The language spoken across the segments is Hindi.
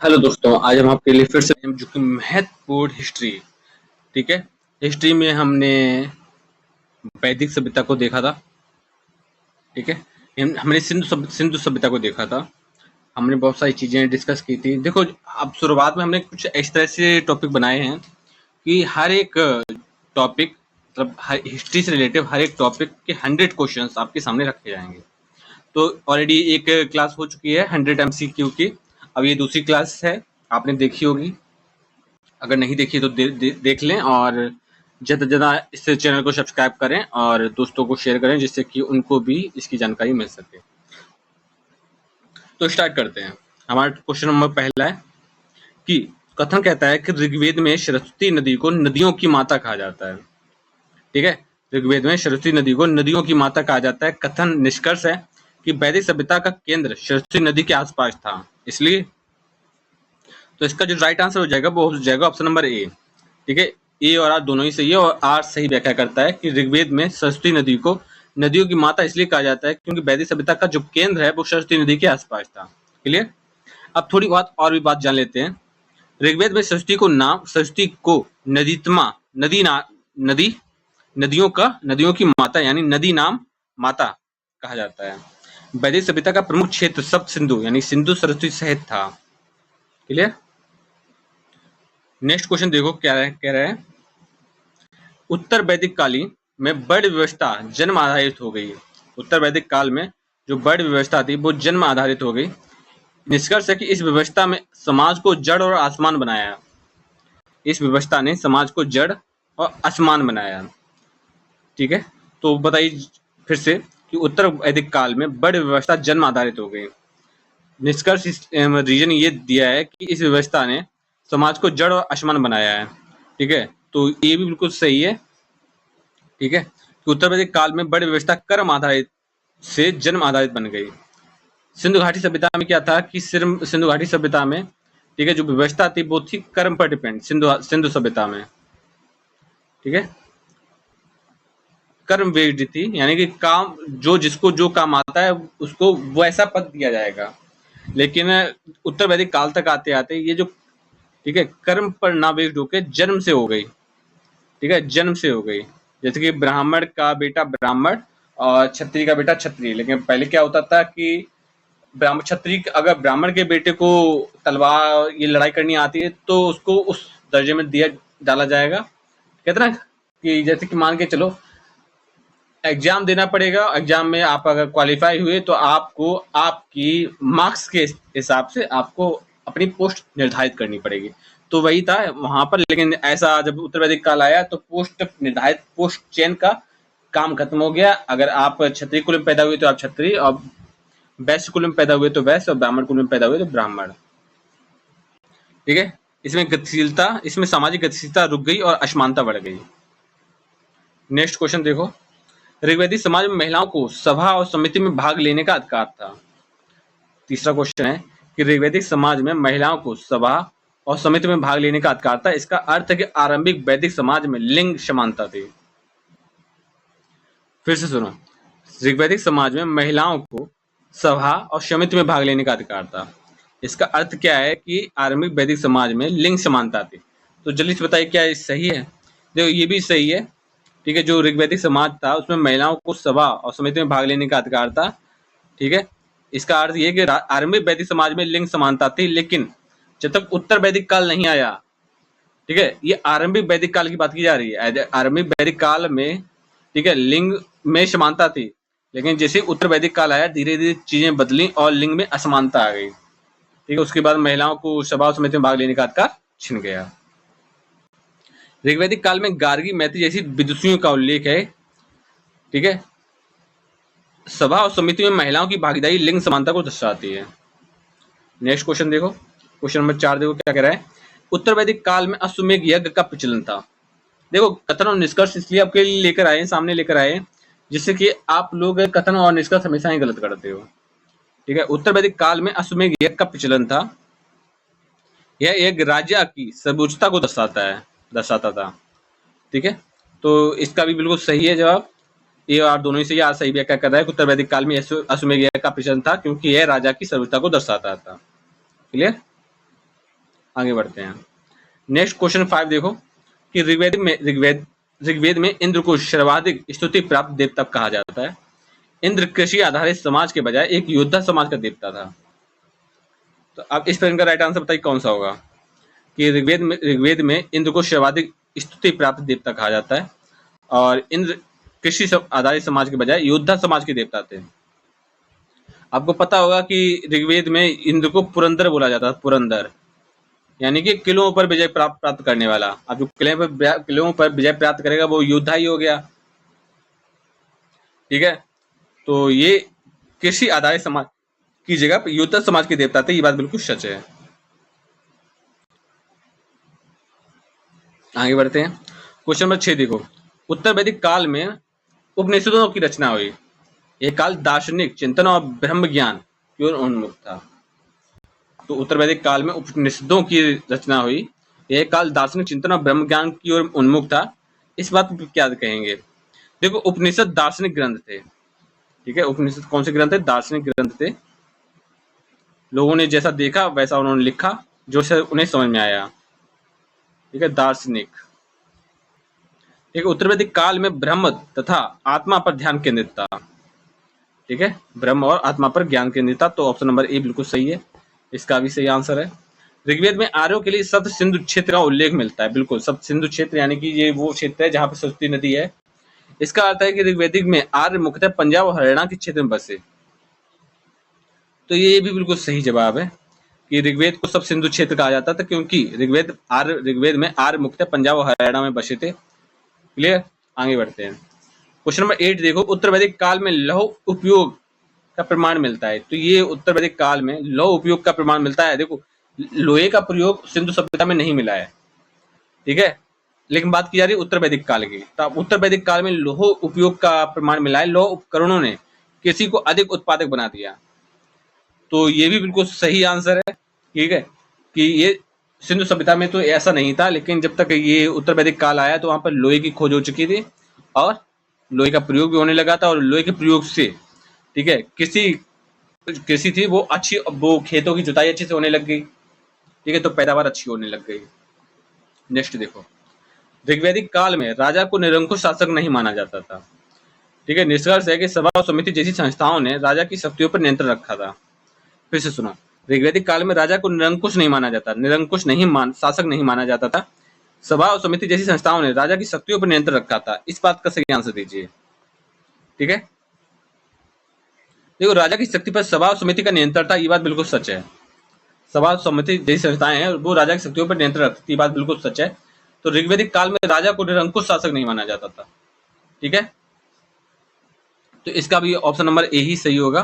हेलो दोस्तों, आज हम आपके लिए फिर से जो कि महत्वपूर्ण हिस्ट्री। ठीक है। हिस्ट्री में हमने वैदिक सभ्यता को देखा था। ठीक है। हमने सिंधु सभ्यता को देखा था। हमने बहुत सारी चीजें डिस्कस की थी। देखो, अब शुरुआत में हमने कुछ इस तरह से टॉपिक बनाए हैं कि हर एक टॉपिक, मतलब हिस्ट्री से रिलेटेड हर एक टॉपिक के 100 क्वेश्चंस आपके सामने रखे जाएंगे। तो ऑलरेडी एक क्लास हो चुकी है 100 MCQ की। अब ये दूसरी क्लास है, आपने देखी होगी। अगर नहीं देखी तो देख लें, और ज़्यादा से ज़्यादा इस चैनल को सब्सक्राइब करें और दोस्तों को शेयर करें, जिससे कि उनको भी इसकी जानकारी मिल सके। तो स्टार्ट करते हैं। हमारा क्वेश्चन नंबर पहला है कि कथन कहता है कि ऋग्वेद में सरस्वती नदी को नदियों की माता कहा जाता है। ठीक है। ऋग्वेद में सरस्वती नदी को नदियों की माता कहा जाता है। कथन निष्कर्ष है कि वैदिक सभ्यता का केंद्र सरस्वती नदी के आसपास था, इसलिए। तो इसका जो राइट आंसर हो जाएगा वो हो जाएगा ऑप्शन नंबर ए। ठीक है। ए और आर दोनों ही सही है, और आर सही व्याख्या करता है कि ऋग्वेद में सरस्वती नदी को नदियों की माता इसलिए कहा जाता है क्योंकि वैदिक सभ्यता का जो केंद्र है वो सरस्वती नदी के आसपास था। क्लियर। अब थोड़ी बात जान लेते हैं। ऋग्वेद में सरस्वती को नदीत्मा, नदी नदियों की माता यानी नदी नाम माता कहा जाता है। वैदिक सभ्यता का प्रमुख क्षेत्र सप्त सिंधु यानी सिंधु सरस्वती सहित था। क्लियर। नेक्स्ट क्वेश्चन देखो क्या कह रहा है। उत्तर वैदिक कालीन में वर्ण व्यवस्था जन्म आधारित हो गई। उत्तर वैदिक काल में जो वर्ण व्यवस्था थी वो जन्म आधारित हो गई। निष्कर्ष है कि इस व्यवस्था में समाज को जड़ और आसमान बनाया। इस व्यवस्था ने समाज को जड़ और आसमान बनाया। ठीक है। तो बताइए फिर से कि उत्तर वैदिक काल में वर्ण व्यवस्था जन्म आधारित हो गई। निष्कर्ष रीजन ये दिया है कि इस व्यवस्था ने समाज को जड़ और आसमान बनाया है। ठीक है। तो ये भी बिल्कुल सही है। ठीक है। कि उत्तर वैदिक काल में वर्ण व्यवस्था कर्म आधारित से जन्म आधारित बन गई। सिंधु घाटी सभ्यता में क्या था कि सिंधु घाटी सभ्यता में, ठीक है, जो व्यवस्था थी वो थी कर्म पर डिपेंड। सिंधु सभ्यता में, ठीक है, कर्म बेस्ड थी, यानी कि काम जिसको जो काम आता है उसको वैसा पद दिया जाएगा। लेकिन उत्तर वैदिक काल तक आते आते ये जो, ठीक है, कर्म पर ना बेस्ड होकर जन्म से हो गई। ठीक है, जन्म से हो गई। जैसे कि ब्राह्मण का बेटा ब्राह्मण और क्षत्रिय का बेटा क्षत्रिय। लेकिन पहले क्या होता था कि क्षत्रिय अगर ब्राह्मण के बेटे को तलवार ये लड़ाई करनी आती है तो उसको उस दर्जे में दिया डाला जाएगा। कहते ना कि जैसे कि मान के चलो एग्जाम देना पड़ेगा, एग्जाम में आप अगर क्वालिफाई हुए तो आपको आपकी मार्क्स के हिसाब से आपको अपनी पोस्ट निर्धारित करनी पड़ेगी। तो वही था वहां पर। लेकिन ऐसा जब उत्तर वैदिक काल आया तो पोस्ट चयन का काम खत्म हो गया। अगर आप क्षत्रिय कुल में पैदा हुए तो आप क्षत्रिय, और वैश्य कुल में पैदा हुए तो वैश्य, और ब्राह्मण कुल में पैदा हुए तो ब्राह्मण। ठीक है। इसमें सामाजिक गतिशीलता रुक गई और असमानता बढ़ गई। नेक्स्ट क्वेश्चन देखो। ऋग्वैदिक समाज में महिलाओं को सभा और समिति में भाग लेने का अधिकार था। तीसरा क्वेश्चन है कि ऋग्वैदिक समाज में महिलाओं को सभा और समिति में भाग लेने का अधिकार था। इसका अर्थ है कि आरंभिक वैदिक समाज में लिंग समानता थी। फिर से सुनो। ऋग्वैदिक समाज में महिलाओं को सभा और समिति में भाग लेने का अधिकार था। इसका अर्थ क्या है कि आरंभिक वैदिक समाज में लिंग समानता थी। तो जल्दी से बताइए क्या ये सही है। देखो, ये भी सही है। ठीक है। जो ऋग्वैदिक समाज था उसमें महिलाओं को सभा और समिति में भाग लेने का अधिकार था। ठीक है। इसका अर्थ ये कि आरंभिक वैदिक समाज में लिंग समानता थी, लेकिन जब तक उत्तर वैदिक काल नहीं आया, ठीक है, ये आरंभिक वैदिक काल की बात की जा रही है। आरंभिक वैदिक काल में, ठीक है, लिंग में समानता थी, लेकिन जैसे उत्तर वैदिक काल आया धीरे धीरे चीजें बदली और लिंग में असमानता आ गई। ठीक है। उसके बाद महिलाओं को सभा और समिति में भाग लेने का अधिकार छिन गया। ऋग्वैदिक काल में गार्गी, मैत्री जैसी विदुषियों का उल्लेख है। ठीक है। सभा और समिति में महिलाओं की भागीदारी लिंग समानता को दर्शाती है। नेक्स्ट क्वेश्चन देखो। क्वेश्चन नंबर 4 देखो क्या कह रहा है। उत्तर वैदिक काल में अश्वमेध यज्ञ का प्रचलन था। देखो, कथन और निष्कर्ष इसलिए आपके लिए लेकर आए, सामने लेकर आए, जिससे कि आप लोग कथन और निष्कर्ष हमेशा ही गलत करते हो। ठीक है। उत्तर वैदिक काल में अश्वमेध यज्ञ का प्रचलन था। यह एक राजा की सर्वोच्चता को दर्शाता था। ठीक है। तो इसका भी बिल्कुल सही है जवाब। ये और दोनों ही से यार सही व्याख्या कर रहा है कि उत्तर वैदिक काल में अश्वमेध यज्ञ का प्रचलन था क्योंकि यह राजा की सर्वोच्चता को दर्शाता था। क्लियर। आगे बढ़ते हैं। नेक्स्ट क्वेश्चन 5 देखो कि ऋग्वेद में इंद्र को सर्वाधिक स्तुति प्राप्त देवता कहा जाता है। इंद्र कृषि आधारित समाज के बजाय एक योद्धा समाज का देवता था। तो अब इस प्रश्न का राइट आंसर बताइए कौन सा होगा कि ऋग्वेद में इंद्र को सर्वाधिक स्तुति प्राप्त देवता कहा जाता है और इंद्र कृषि आधारित समाज के बजाय योद्धा समाज के देवता थे। आपको पता होगा कि ऋग्वेद में इंद्र को पुरंदर बोला जाता है, पुरंदर यानी कि किलों पर विजय प्राप्त करने वाला। अब जो किलों पर विजय प्राप्त करेगा वो योद्धा ही हो गया। ठीक है, तो ये कृषि आधारित समाज की जगह पर योद्धा समाज के देवता थे, ये बात बिल्कुल सच है। आगे बढ़ते हैं। क्वेश्चन नंबर 6 देखो, उत्तर वैदिक काल में उपनिषदों की रचना हुई। यह काल दार्शनिक चिंतन और ब्रह्म ज्ञान की ओर उन्मुख था। तो उत्तर वैदिक काल में उपनिषदों की रचना हुई। यह काल दार्शनिक चिंतन और ब्रह्म ज्ञान की ओर उन्मुख था। इस बात को क्या कहेंगे? देखो, उपनिषद दार्शनिक ग्रंथ थे। ठीक है, उपनिषद कौन से ग्रंथ थे? दार्शनिक ग्रंथ थे। लोगों ने जैसा देखा वैसा उन्होंने लिखा, जो से उन्हें समझ में आया। ठीक है, दार्शनिक। ठीक है, उत्तर वैदिक काल में ब्रह्म तथा आत्मा पर ध्यान केंद्रित था। ठीक है, ब्रह्म और आत्मा पर ज्ञान केंद्रित था। तो ऑप्शन नंबर ए बिल्कुल सही है, इसका भी सही आंसर है। ऋग्वेद में आर्यों के लिए सप्त सिंधु क्षेत्र का उल्लेख मिलता है। बिल्कुल, सप्त सिंधु क्षेत्र यानी कि ये वो क्षेत्र है जहां पर सरस्वती नदी है। इसका अर्थ है कि ऋग्वेदिक में आर्य मुख्यतः पंजाब और हरियाणा के क्षेत्र में बसे। तो ये भी बिल्कुल सही जवाब है कि ऋग्वेद को सप्त सिंधु क्षेत्र कहा जाता था, क्योंकि ऋग्वेद में आर्य मुख्यतः पंजाब और हरियाणा में बसे थे। क्लियर? आगे बढ़ते हैं। क्वेश्चन नंबर 8 देखो, उत्तर वैदिक काल में लौह उपयोग का प्रमाण मिलता है। तो ये उत्तर वैदिक काल में लौह उपयोग का प्रमाण मिलता है। देखो, लोहे का प्रयोग सिंधु सभ्यता में नहीं मिला है। ठीक है, लेकिन बात की जा रही है उत्तर वैदिक काल की। तो उत्तर वैदिक काल में लौह उपयोग का प्रमाण मिला है। लौह उपकरणों ने कृषि को अधिक उत्पादक बना दिया। तो ये भी बिल्कुल सही आंसर है। ठीक है, कि ये सिंधु सभ्यता में तो ऐसा नहीं था, लेकिन जब तक ये उत्तर वैदिक काल आया तो वहां पर लोहे की खोज हो चुकी थी और लोहे का प्रयोग भी होने लगा था। और लोहे के प्रयोग से, ठीक है, कृषि थी वो अच्छी, वो खेतों की जुताई अच्छे से होने लग गई। ठीक है, तो पैदावार अच्छी होने लग गई। नेक्स्ट देखो, ऋग्वैदिक काल में राजा को निरंकुश शासक नहीं माना जाता था। ठीक है, निष्कर्ष है कि सभा और समिति जैसी संस्थाओं ने राजा की शक्तियों पर नियंत्रण रखा था। फिर से सुनो, ऋग्वैदिक काल में राजा को निरंकुश नहीं माना जाता, शासक नहीं माना जाता था। सभा और समिति जैसी संस्थाओं ने राजा की शक्तियों पर नियंत्रण रखा था। इस बात का सही आंसर दीजिए। ठीक है, देखो, राजा की शक्ति पर सभा और समिति का नियंत्रण था, ये बात बिल्कुल सच है। सभा और समिति जैसी संस्थाएं हैं वो राजा की शक्तियों पर नियंत्रण रखती थी, ये बात बिल्कुल सच है। तो ऋग्वैदिक काल में राजा को निरंकुश शासक नहीं माना जाता था। ठीक है, तो इसका भी ऑप्शन नंबर ए ही सही होगा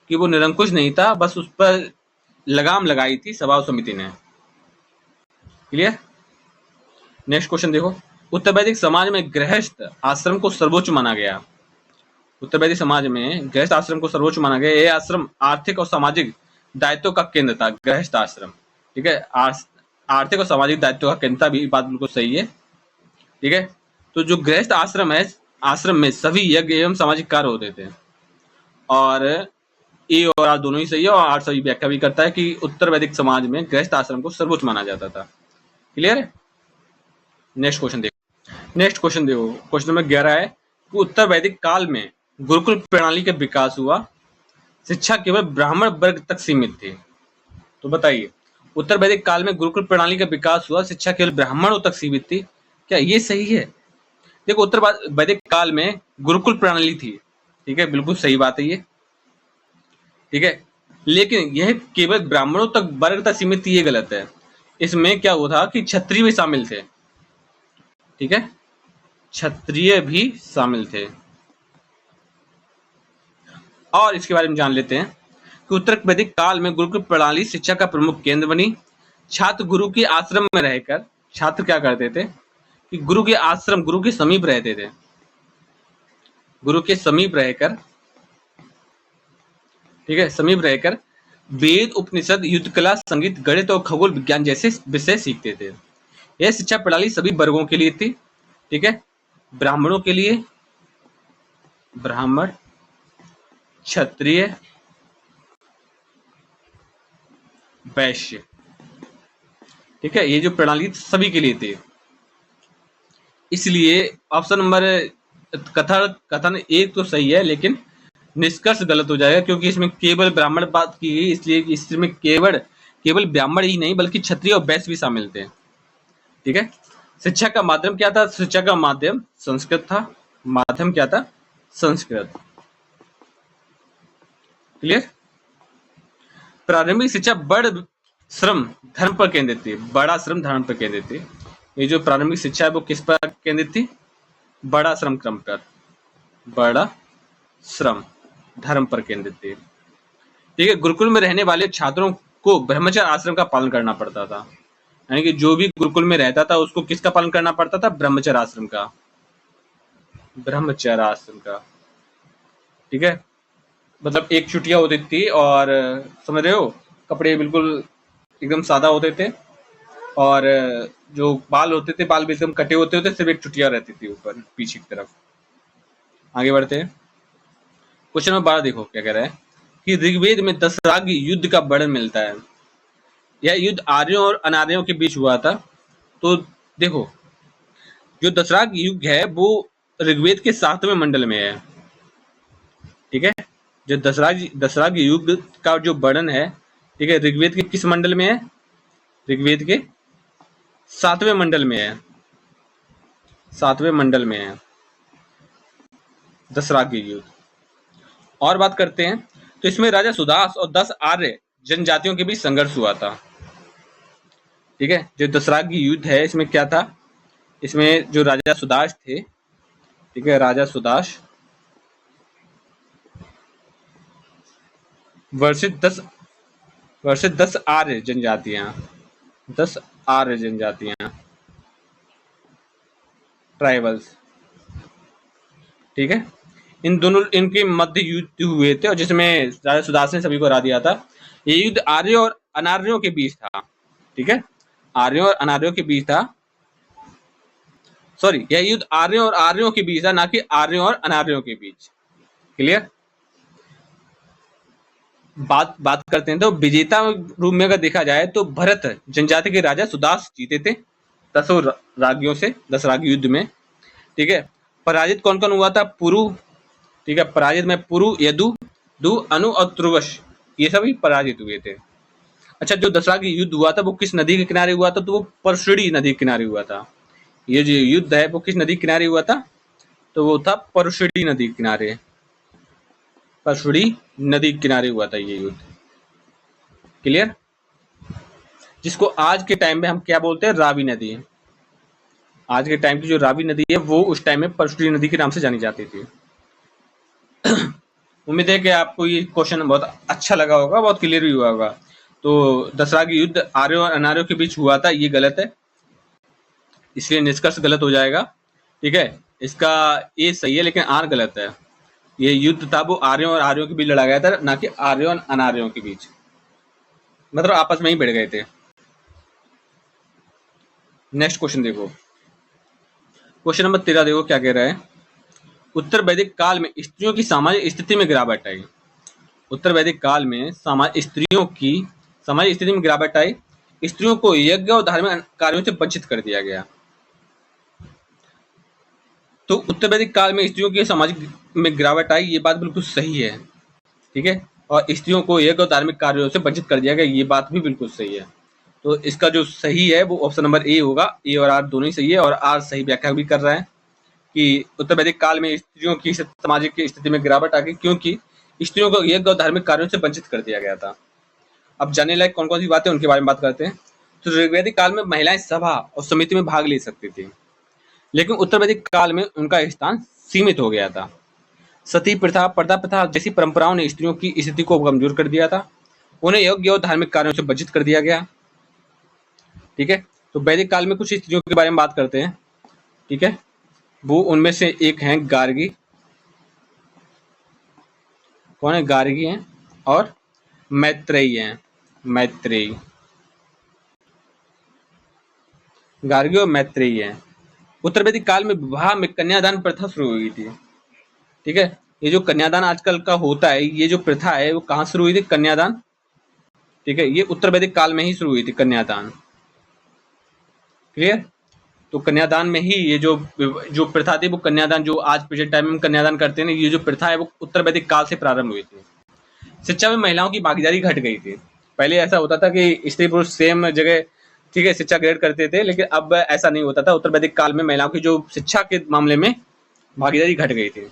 कि वो निरंकुश नहीं था, बस उस पर लगाम लगाई थी सभा और समिति ने। क्लियर? नेक्स्ट क्वेश्चन देखो, उत्तर वैदिक समाज में गृहस्थ आश्रम को सर्वोच्च माना गया। उत्तर वैदिक समाज में गृहस्थ आश्रम को सर्वोच्च माना गया। यह आश्रम आर्थिक और सामाजिक दायित्वों का केंद्र था। गृहस्थ आश्रम, ठीक है, आर्थिक और सामाजिक दायित्वों का केंद्र था, भी बात बिल्कुल सही है। ठीक है, तो जो गृहस्थ आश्रम है, आश्रम में सभी यज्ञ एवं सामाजिक कार्य होते थे। और ए और आर दोनों ही सही है, और आर सही व्याख्या भी करता है कि उत्तर वैदिक समाज में गृहस्थ आश्रम को सर्वोच्च माना जाता था। क्लियर है? नेक्स्ट क्वेश्चन देखो, क्वेश्चन नंबर 11 है कि उत्तर वैदिक काल में गुरुकुल प्रणाली का विकास हुआ। शिक्षा केवल ब्राह्मण वर्ग तक सीमित थी। तो बताइए, उत्तर वैदिक काल में गुरुकुल प्रणाली का विकास हुआ, शिक्षा केवल ब्राह्मणों तक सीमित थी, क्या ये सही है? देखो, उत्तर वैदिक काल में गुरुकुल प्रणाली थी। ठीक है, बिल्कुल सही बात है ये। ठीक है, लेकिन यह केवल ब्राह्मणों तक वर्ग तक सीमित थी, ये गलत है। इसमें क्या हुआ था कि क्षत्रिय भी शामिल थे। ठीक है, क्षत्रिय भी शामिल थे। और इसके बारे में जान लेते हैं कि उत्तर वैदिक काल में गुरुकुल प्रणाली शिक्षा का प्रमुख केंद्र बनी। छात्र गुरु के आश्रम में रहकर, छात्र क्या करते थे कि गुरु के आश्रम, गुरु के समीप रहते थे। गुरु के समीप रहकर, ठीक है, समीप रहकर वेद, उपनिषद, युद्ध कला, संगीत, गणित और खगोल विज्ञान जैसे विषय सीखते थे। यह शिक्षा प्रणाली सभी वर्गों के लिए थी। ठीक है, ब्राह्मणों के लिए, ब्राह्मण, क्षत्रिय, वैश्य, ठीक है, ये जो प्रणाली सभी के लिए थी। इसलिए ऑप्शन नंबर कथन एक तो सही है, लेकिन निष्कर्ष गलत हो जाएगा, क्योंकि इसमें केवल ब्राह्मण बात की गई, इसलिए कि इसमें केवल ब्राह्मण ही नहीं बल्कि क्षत्रिय और वैश्य भी शामिल थे। ठीक है, शिक्षा का माध्यम क्या था? शिक्षा का माध्यम संस्कृत था। माध्यम क्या था? संस्कृत। क्लियर? प्रारंभिक शिक्षा बड़ श्रम धर्म पर केंद्रित थी। बड़ा श्रम धर्म पर केंद्रित थी। ये जो प्रारंभिक शिक्षा है वो किस पर केंद्रित थी? बड़ा श्रम क्रम पर। बड़ा श्रम धर्म पर केंद्रित थी। ठीक है, गुरुकुल में रहने वाले छात्रों को ब्रह्मचर्य आश्रम का पालन करना पड़ता था। यानी कि जो भी गुरुकुल में रहता था उसको किसका पालन करना पड़ता था? ब्रह्मचर्य आश्रम का। ब्रह्मचर्य आश्रम का। ठीक है, मतलब एक चुटिया होती थी और समझ रहे हो, कपड़े बिल्कुल एकदम सादा होते थे और जो बाल होते थे बाल भी एकदम कटे होते थे, सिर्फ एक चुटिया रहती थी ऊपर पीछे की तरफ। आगे बढ़ते हैं। क्वेश्चन नंबर 12 देखो क्या कह रहा है कि ऋग्वेद में दशराग युद्ध का वर्णन मिलता है। यह युद्ध आर्यों और अनार्यों के बीच हुआ था। तो देखो, जो दशराग युग है वो ऋग्वेद के 7वें मंडल में है। ठीक है, जो दशराग युग का जो वर्णन है, ठीक है, ऋग्वेद के किस मंडल में है? ऋग्वेद के 7वें मंडल में है। 7वें मंडल में है दशराग युग। और बात करते हैं तो इसमें राजा सुदास और 10 आर्य जनजातियों के बीच संघर्ष हुआ था। ठीक है, जो दशराग युद्ध है इसमें क्या था? इसमें जो राजा सुदास थे, ठीक है, राजा सुदास वर्षित 10 आर्य जनजातियां, 10 आर्य जनजातियां, ट्राइबल्स। ठीक है, इनके मध्य युद्ध हुए थे और जिसमें राजा सुदास ने सभी को हरा दिया था। ये युद्ध आर्यों और अनार्यों के बीच था। ठीक है, आर्यों और अनार्यों के बीच था। सॉरी, यह युद्ध आर्यों और आर्यों के बीच था, ना कि आर्यों और अनार्यों के बीच। क्लियर? बात करते हैं तो विजेता रूप में अगर देखा जाए तो भरत जनजाति के राजा सुदास जीते थे 10 रागियों से 10 राग युद्ध में। ठीक है, पराजित कौन कौन हुआ था? पुरु। ठीक है, पराजित में पुरु, यदु, दु, अनु और तुर्वश, ये सभी पराजित हुए थे। अच्छा, जो 10 राग युद्ध हुआ था वो किस नदी के किनारे हुआ था? तो वो परशुड़ी नदी के किनारे हुआ था। ये जो युद्ध है वो किस नदी के किनारे हुआ था? तो वो था परशुड़ी नदी के किनारे। परशुड़ी नदी के किनारे हुआ था ये युद्ध। क्लियर? जिसको आज के टाइम में हम क्या बोलते हैं? रावी नदी। आज के टाइम की जो रावी नदी है वो उस टाइम में परशुड़ी नदी के नाम से जानी जाती थी। उम्मीद है कि आपको ये क्वेश्चन बहुत अच्छा लगा होगा, बहुत क्लियर भी हुआ होगा। तो 10 राग युद्ध आर्यों और अनार्यों के बीच हुआ था, ये गलत है, इसलिए निष्कर्ष गलत हो जाएगा। ठीक है, इसका ए सही है लेकिन आर गलत है। ये युद्ध था वो आर्यों और आर्यों के बीच लड़ा गया था, ना कि आर्यों और अनार्यों के बीच, मतलब आपस में ही भिड़ गए थे। नेक्स्ट क्वेश्चन देखो, क्वेश्चन नंबर 13 देखो क्या कह रहा है। उत्तर वैदिक काल में स्त्रियों की सामाजिक स्थिति में गिरावट आई। उत्तर वैदिक काल में स्त्रियों की सामाजिक स्थिति में गिरावट आई। स्त्रियों को यज्ञ और धार्मिक कार्यों से वंचित कर दिया गया। तो उत्तर वैदिक काल में स्त्रियों की सामाजिक में गिरावट आई, ये बात बिल्कुल सही है। ठीक है, और स्त्रियों को यज्ञ और धार्मिक कार्यों से वंचित कर दिया गया, ये बात भी बिल्कुल सही है। तो इसका जो सही है वो ऑप्शन नंबर ए होगा। ए और आर दोनों ही सही है, और आर सही व्याख्या भी कर रहा है कि उत्तर वैदिक काल में स्त्रियों की सामाजिक स्थिति में गिरावट आ गई, क्योंकि स्त्रियों को यज्ञ और धार्मिक कार्यों से वंचित कर दिया गया था। अब जानने लायक कौन कौन सी बातें उनके बारे में बात करते हैं। तो ऋग्वैदिक काल में महिलाएं सभा और समिति में भाग ले सकती थी, लेकिन उत्तर वैदिक काल में उनका स्थान सीमित हो गया था। सती प्रथा, पर्दा प्रथा जैसी परंपराओं ने स्त्रियों की स्थिति को कमजोर कर दिया था। उन्हें यज्ञ और धार्मिक कार्यों से वंचित कर दिया गया। ठीक है, तो वैदिक काल में कुछ स्त्रियों के बारे में बात करते हैं। ठीक है, वो उनमें से एक है गार्गी। कौन है? गार्गी हैं और मैत्रेयी हैं। मैत्रेयी, गार्गी और मैत्रेयी हैं। उत्तर वैदिक काल में विवाह में कन्यादान प्रथा शुरू हुई थी। ठीक है, ये जो कन्यादान आजकल का होता है, ये जो प्रथा है वो कहाँ शुरू हुई थी? कन्यादान। ठीक है, ये उत्तर वैदिक काल में ही शुरू हुई थी कन्यादान। क्लियर। तो कन्यादान में ही ये जो जो प्रथा थी, वो कन्यादान जो आज प्रेजेंट टाइम में कन्यादान करते हैं, ये जो प्रथा है वो उत्तर वैदिक काल से प्रारंभ हुई थी। शिक्षा में महिलाओं की भागीदारी घट गई थी। पहले ऐसा होता था कि स्त्री पुरुष सेम जगह, ठीक है, शिक्षा ग्रहण करते थे, लेकिन अब ऐसा नहीं होता था। उत्तर वैदिक काल में महिलाओं की जो शिक्षा के मामले में भागीदारी घट गई थी।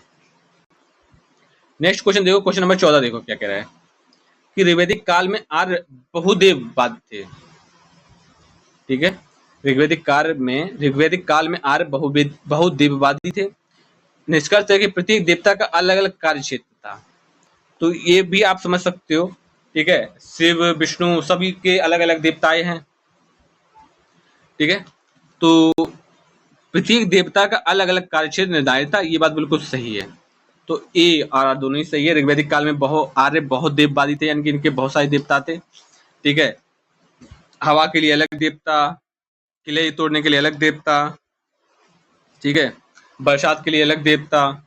नेक्स्ट क्वेश्चन देखो, क्वेश्चन नंबर 14 देखो क्या कह रहा है कि ऋग्वैदिक काल में आर्य बहुदेववाद थे। ठीक है, ऋग्वैदिक काल में आर्य बहुदेववादी थे। निष्कर्ष है कि प्रत्येक देवता का अलग अलग कार्य क्षेत्र था। तो ये भी आप समझ सकते हो, ठीक है, शिव विष्णु सभी के अलग अलग देवताएं हैं। ठीक है, तो प्रत्येक देवता का अलग अलग कार्य क्षेत्र निर्धारित था, ये बात बिल्कुल सही है। तो ए और आर दोनों ही सही है। ऋग्वैदिक काल में आर्य बहुत देववादी थे, यानी कि इनके बहुत सारे देवता थे। ठीक है, हवा के लिए अलग देवता, किले तोड़ने के लिए अलग देवता, ठीक है, बरसात के लिए अलग देवता,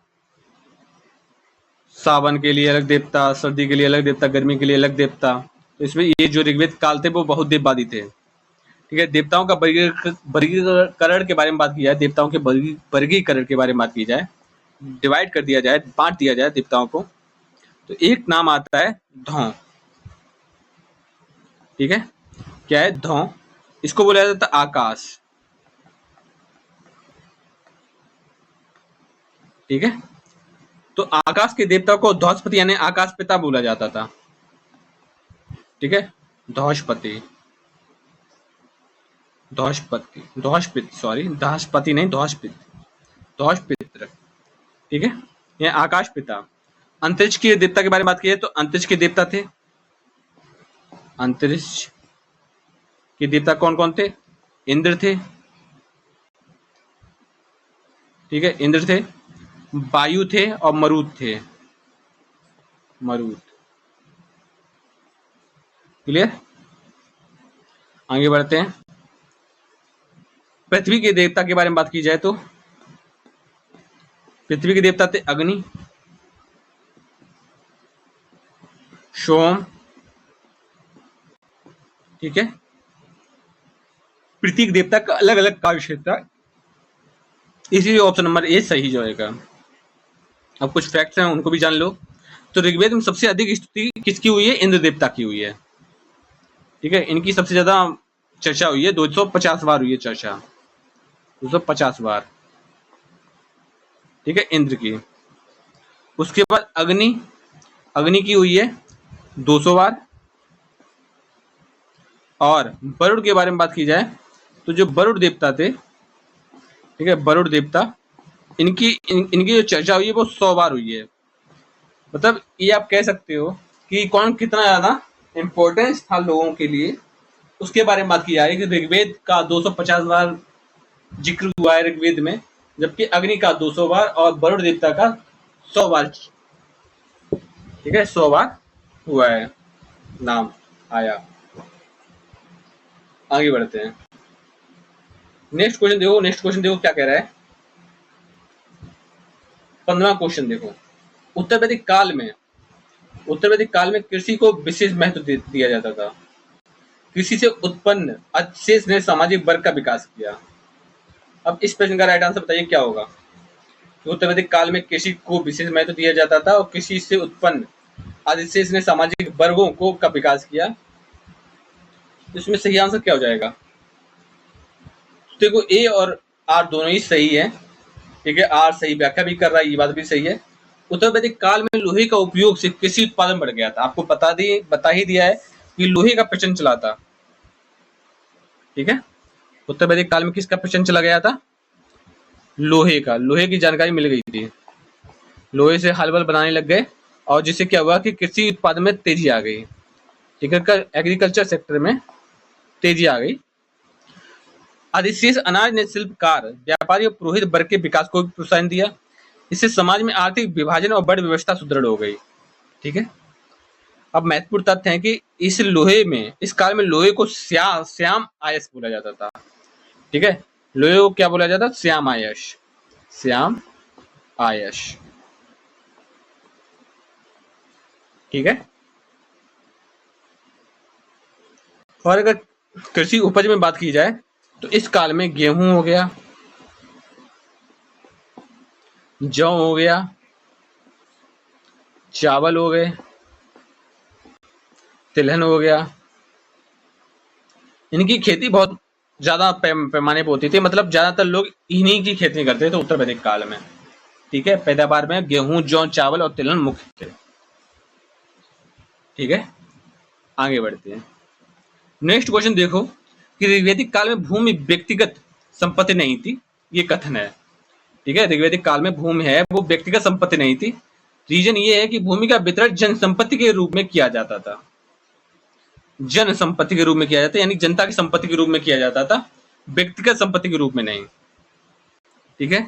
सावन के लिए अलग देवता, सर्दी के लिए अलग देवता, गर्मी के लिए अलग देवता। तो इसमें ये जो ऋग्वेद काल थे वो बहुत देववादी थे। ठीक है, देवताओं का वर्गीकरण के बारे में बात की जाए, देवताओं के वर्गीकरण के बारे में बात की जाए, डिवाइड कर दिया जाए, बांट दिया जाए देवताओं को, तो एक नाम आता है धौ। ठीक है, क्या है? धौ। इसको बोला जाता है आकाश। ठीक है, तो आकाश के देवता को ध्वजपति यानी आकाश पिता बोला जाता था। ठीक है, ध्वजपति, सॉरी, ध्वजपति नहीं, ध्वजपित्र। ठीक है, ये आकाश पिता। अंतरिक्ष के देवता के बारे में बात की तो अंतरिक्ष के देवता थे, अंतरिक्ष के देवता कौन कौन थे? इंद्र थे। ठीक है, इंद्र थे, वायु थे और मरुत थे। मरुत, क्लियर। आगे बढ़ते हैं। पृथ्वी के देवता के बारे में बात की जाए तो पृथ्वी के देवता थे अग्नि, सोम। ठीक है, प्रत्येक देवता का अलग अलग कार्य क्षेत्र है, इसीलिए ऑप्शन नंबर ए सही जाएगा। अब कुछ फैक्ट्स हैं उनको भी जान लो। तो ऋग्वेद में सबसे अधिक स्तुति किसकी हुई है? इंद्र देवता की हुई है। ठीक है, इनकी सबसे ज्यादा चर्चा हुई है, 250 बार हुई है चर्चा, 250 बार। ठीक है, इंद्र की। उसके बाद अग्नि, अग्नि की हुई है 200 बार। और वरुण के बारे में बात की जाए तो जो वरुण देवता थे, ठीक है, वरुण देवता, इनकी जो चर्चा हुई है वो 100 बार हुई है। मतलब ये आप कह सकते हो कि कौन कितना ज्यादा इंपॉर्टेंस था लोगों के लिए, उसके बारे में बात की जा रही है कि ऋग्वेद का 250 बार जिक्र हुआ है ऋग्वेद में, जबकि अग्नि का 200 बार और वरुण देवता का 100 बार। ठीक है, 100 बार हुआ है, नाम आया। आगे बढ़ते हैं। नेक्स्ट क्वेश्चन देखो क्या कह रहा है। 15वां क्वेश्चन देखो। उत्तर वैदिक काल में कृषि को विशेष महत्व दिया जाता था। कृषि से उत्पन्न अवशेष ने सामाजिक वर्ग का विकास किया। अब इस प्रश्न का राइट आंसर बताइए क्या होगा। तो उत्तर वैदिक काल में कृषि को विशेष महत्व दिया जाता था और कृषि से उत्पन्न अधिशेष ने सामाजिक वर्गों को का विकास किया। तो इसमें सही आंसर क्या हो जाएगा? देखो, ए और आर दोनों ही सही है। ठीक है, आर सही व्याख्या भी कर रहा है, ये बात भी सही है। उत्तर वैदिक काल में लोहे का उपयोग से कृषि उत्पादन बढ़ गया था। आपको बता ही दिया है कि लोहे का प्रचलन चला था। ठीक है, उत्तर वैदिक काल में किसका प्रचलन चला गया था? लोहे का। लोहे की जानकारी मिल गई थी, लोहे से हल वल बनाने लग गए और जिससे क्या हुआ कि कृषि उत्पादन में तेजी आ गई। ठीक है, एग्रीकल्चर सेक्टर में तेजी आ गई। अधिशेष अनाज ने शिल्पकार, व्यापारी और पुरोहित वर्ग के विकास को प्रोत्साहन दिया। इससे समाज में आर्थिक विभाजन और बड़ व्यवस्था सुदृढ़ हो गई। ठीक है, अब महत्वपूर्ण तथ्य है कि इस काल में लोहे को श्याम आयस बोला जाता था। ठीक है, लोहे को क्या बोला जाता? श्याम आयस, श्याम आयस। ठीक है, और अगर कृषि उपज में बात की जाए तो इस काल में गेहूं हो गया, जौ हो गया, चावल हो गए, तिलहन हो गया। इनकी खेती बहुत ज्यादा पैमाने पर होती थी, मतलब ज्यादातर लोग इन्हीं की खेती करते थे उत्तर वैदिक काल में। ठीक है, पैदावार में गेहूं, जौ, चावल और तिलहन मुख्य थे। ठीक है, आगे बढ़ते हैं। नेक्स्ट क्वेश्चन देखो कि ऋग्वैदिक काल में भूमि व्यक्तिगत संपत्ति नहीं थी, ये कथन है। ठीक है, ऋग्वैदिक काल में भूमि है वो व्यक्तिगत संपत्ति नहीं थी। रीजन ये है कि भूमि का वितरण जन संपत्ति के रूप में किया जाता था। जन संपत्ति के रूप में किया जाता, यानी जनता की संपत्ति के रूप में किया जाता था, व्यक्तिगत संपत्ति के रूप में नहीं। ठीक है,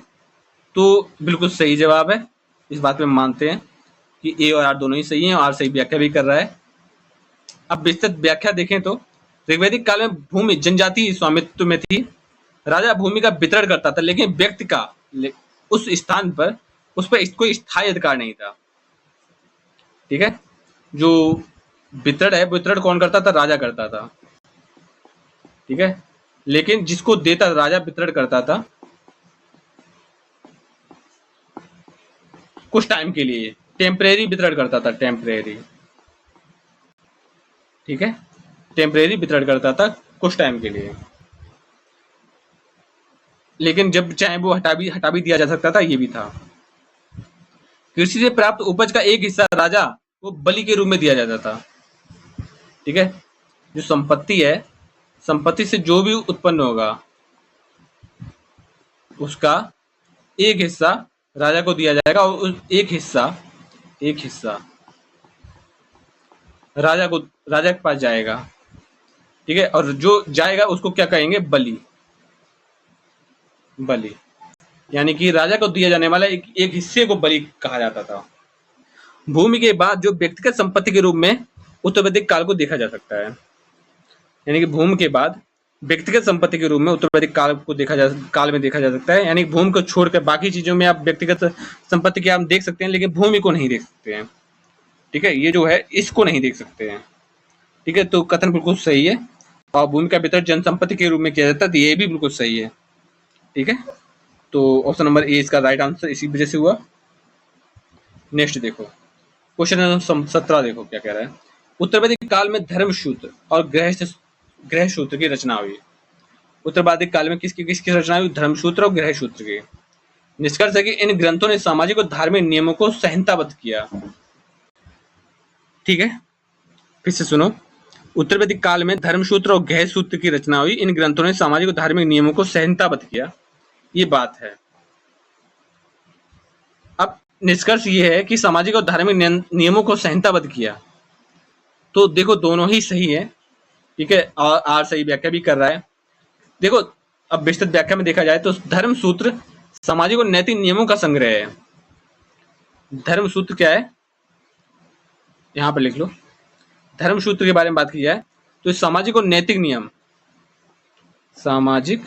तो बिल्कुल सही जवाब है। इस बात में मानते हैं कि ए और आर दोनों ही सही हैं, और आर सही व्याख्या भी कर रहा है। अब विस्तृत व्याख्या देखें तो ऋग्वैदिक काल में भूमि जनजाति स्वामित्व में थी। राजा भूमि का वितरण करता था, लेकिन व्यक्ति का उस स्थान पर उस पर कोई स्थायी अधिकार नहीं था। ठीक है, जो वितरण है, वितरण कौन करता था? राजा करता था। ठीक है, लेकिन जिसको देता राजा वितरण करता था कुछ टाइम के लिए, टेम्परेरी वितरण करता था, टेम्परेरी। ठीक है, टेम्परेरी वितरण करता था कुछ टाइम के लिए, लेकिन जब चाहे वो हटा भी दिया जा सकता था, ये भी था। कृषि से प्राप्त उपज का एक हिस्सा राजा को बलि के रूप में दिया जाता था। ठीक है, जो संपत्ति है, संपत्ति से जो भी उत्पन्न होगा उसका एक हिस्सा राजा को दिया जाएगा, और उस एक हिस्सा राजा के पास जाएगा। ठीक है, और जो जाएगा उसको क्या कहेंगे? बलि। बलि यानी कि राजा को दिया जाने वाला एक हिस्से को बलि कहा जाता था। भूमि के बाद जो व्यक्तिगत संपत्ति के रूप में उत्तर वैदिक काल को देखा जा सकता है, यानी कि भूमि के बाद व्यक्तिगत संपत्ति के रूप में उत्तर वैदिक काल में देखा जा सकता है। यानी भूमि को छोड़कर बाकी चीजों में आप व्यक्तिगत संपत्ति के आप देख सकते हैं, लेकिन भूमि को नहीं देख सकते हैं। ठीक है, ये जो है इसको नहीं देख सकते हैं। ठीक है, तो कथन बिल्कुल सही है, और भूमि का वितरण जनसंपत्ति के रूप में किया जाता है, तो ये भी बिल्कुल सही है। ठीक है, तो ऑप्शन नंबर ए इसका राइट आंसर इसी वजह से हुआ। नेक्स्ट देखो, क्वेश्चन नंबर 17 देखो क्या कह रहा है। उत्तर वैदिक काल में धर्मसूत्र और गृहसूत्र की रचना हुई। उत्तर वैदिक काल में किसकी रचना हुई? धर्मसूत्र और गृहसूत्र की। निष्कर्ष है कि इन ग्रंथों ने सामाजिक और धार्मिक नियमों को संहिताबद्ध किया। ठीक है, फिर से सुनो। उत्तर वैदिक काल में धर्मसूत्र और गृहसूत्र की रचना हुई। इन ग्रंथों ने सामाजिक और धार्मिक नियमों को संहिताबद्ध किया, ये बात है। अब निष्कर्ष ये है कि सामाजिक और धार्मिक नियमों को संहिताबद्ध किया, तो देखो दोनों ही सही है। ठीक है, और आर सही व्याख्या भी कर रहा है। देखो, अब विस्तृत व्याख्या में देखा जाए तो धर्मसूत्र सामाजिक और नैतिक नियमों का संग्रह है। धर्मसूत्र क्या है, यहां पर लिख लो। धर्मसूत्र के बारे में बात की जाए तो सामाजिक और नैतिक नियम, सामाजिक